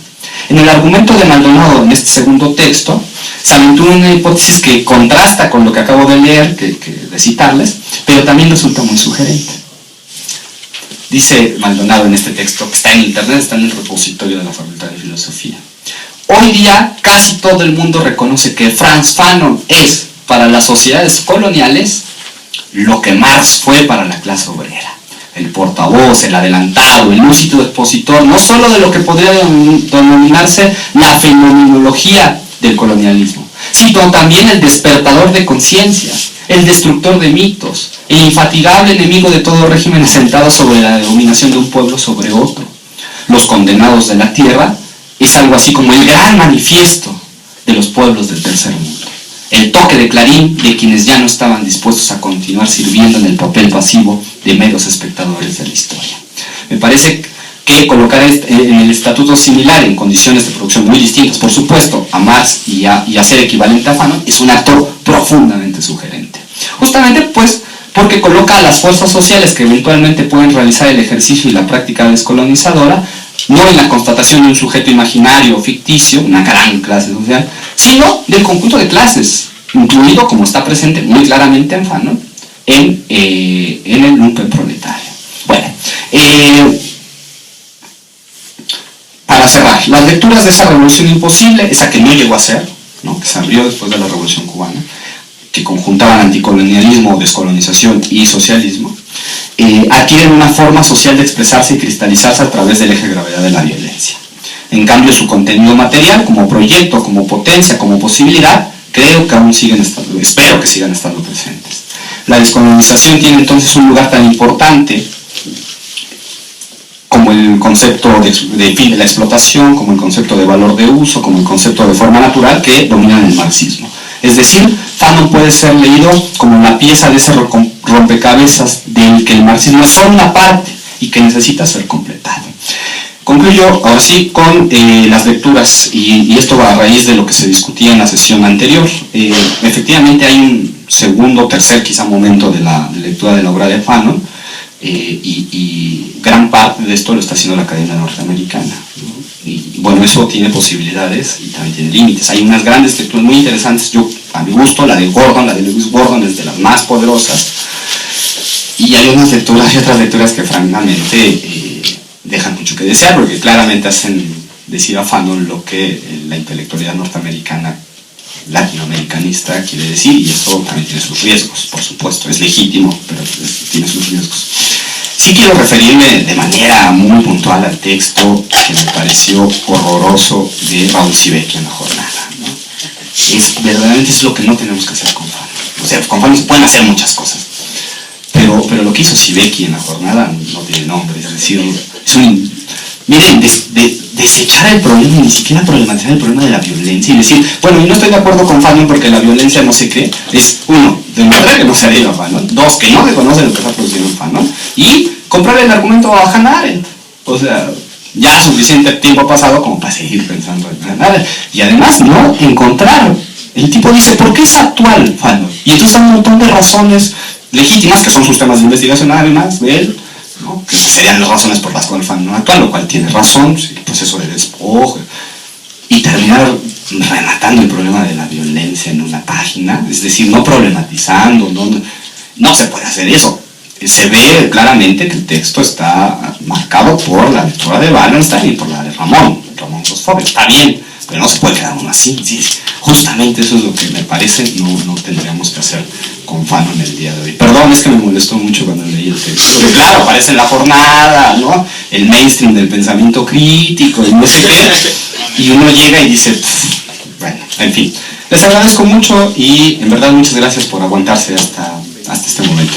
En el argumento de Maldonado, en este segundo texto, se aventura una hipótesis que contrasta con lo que acabo de leer, de citarles, pero también resulta muy sugerente. Dice Maldonado en este texto, que está en internet, está en el repositorio de la Facultad de Filosofía: hoy día casi todo el mundo reconoce que Frantz Fanon es para las sociedades coloniales lo que Marx fue para la clase obrera. El portavoz, el adelantado, el lúcido expositor, no solo de lo que podría denominarse la fenomenología del colonialismo, sino también el despertador de conciencia, el destructor de mitos, el infatigable enemigo de todo régimen asentado sobre la dominación de un pueblo sobre otro. Los condenados de la tierra es algo así como el gran manifiesto de los pueblos del tercer mundo, el toque de clarín de quienes ya no estaban dispuestos a continuar sirviendo en el papel pasivo de meros espectadores de la historia. Me parece que colocar en el estatuto similar, en condiciones de producción muy distintas, por supuesto, a Marx y a ser equivalente a Fanon, es un acto profundamente sugerente. Justamente pues porque coloca a las fuerzas sociales que eventualmente pueden realizar el ejercicio y la práctica descolonizadora no en la constatación de un sujeto imaginario o ficticio, una gran clase social, sino del conjunto de clases, incluido, como está presente muy claramente en Fanon, en el lumpen proletario. Bueno, para cerrar, las lecturas de esa revolución imposible, esa que no llegó a ser, ¿no?, que se abrió después de la Revolución Cubana, que conjuntaban anticolonialismo, descolonización y socialismo, adquieren una forma social de expresarse y cristalizarse a través del eje de gravedad de la violencia. En cambio, su contenido material, como proyecto, como potencia, como posibilidad, creo que aún siguen estando, espero que sigan estando presentes. La descolonización tiene entonces un lugar tan importante como el concepto de fin de la explotación, como el concepto de valor de uso, como el concepto de forma natural que dominan el marxismo. Es decir, Fanon puede ser leído como la pieza de ese rompecabezas del que el marxismo es solo una parte y que necesita ser completado. Concluyo ahora sí con las lecturas, y esto va a raíz de lo que se discutía en la sesión anterior. Efectivamente hay un segundo, tercer quizá momento de la lectura de la obra de Fanon, y gran parte de esto lo está haciendo la Academia Norteamericana, ¿no? Y bueno, eso tiene posibilidades y también tiene límites. Hay unas grandes lecturas muy interesantes, a mi gusto, la de Gordon, la de Lewis Gordon es de las más poderosas, y hay otras lecturas que francamente dejan mucho que desear, porque claramente hacen decir a Fanon lo que la intelectualidad norteamericana latinoamericanista quiere decir, y eso también tiene sus riesgos, por supuesto, es legítimo, pero tiene sus riesgos. Sí quiero referirme de manera muy puntual al texto que me pareció horroroso de Raúl Sibeki en La Jornada, ¿no? Verdaderamente es lo que no tenemos que hacer con Fanon. O sea, con Fanon se pueden hacer muchas cosas, pero lo que hizo Sibeki en La Jornada no tiene nombre, es decir, miren, desechar el problema, ni siquiera problematizar el problema de la violencia y decir, bueno, yo no estoy de acuerdo con Fanon porque la violencia no sé qué, es uno, demostrar que no se adhiera a Fanon, dos, que no reconoce lo que está produciendo Fanon, y comprar el argumento a Hannah Arendt. O sea, ya suficiente tiempo ha pasado como para seguir pensando en Hannah Arendt. Y además, no encontrar. El tipo dice, ¿por qué es actual Fanon? Y entonces hay un montón de razones legítimas, que son sus temas de investigación además de él, ¿no? Que serían las razones por las cuales Fanon no actual, lo cual tiene razón, el proceso de despojo, y terminar rematando el problema de la violencia en una página, es decir, no problematizando, no se puede hacer eso. Se ve claramente que el texto está marcado por la lectura de Wallenstein y por la de Ramón Sosfobio. Está bien, pero no se puede quedar uno así. Sí, justamente eso es lo que me parece no tendríamos que hacer con Fanon el día de hoy. Perdón, es que me molestó mucho cuando leí el texto. Porque claro, aparece en La Jornada, ¿no? El mainstream del pensamiento crítico y no sé qué. Y uno llega y dice, bueno, en fin. Les agradezco mucho y en verdad muchas gracias por aguantarse hasta este momento.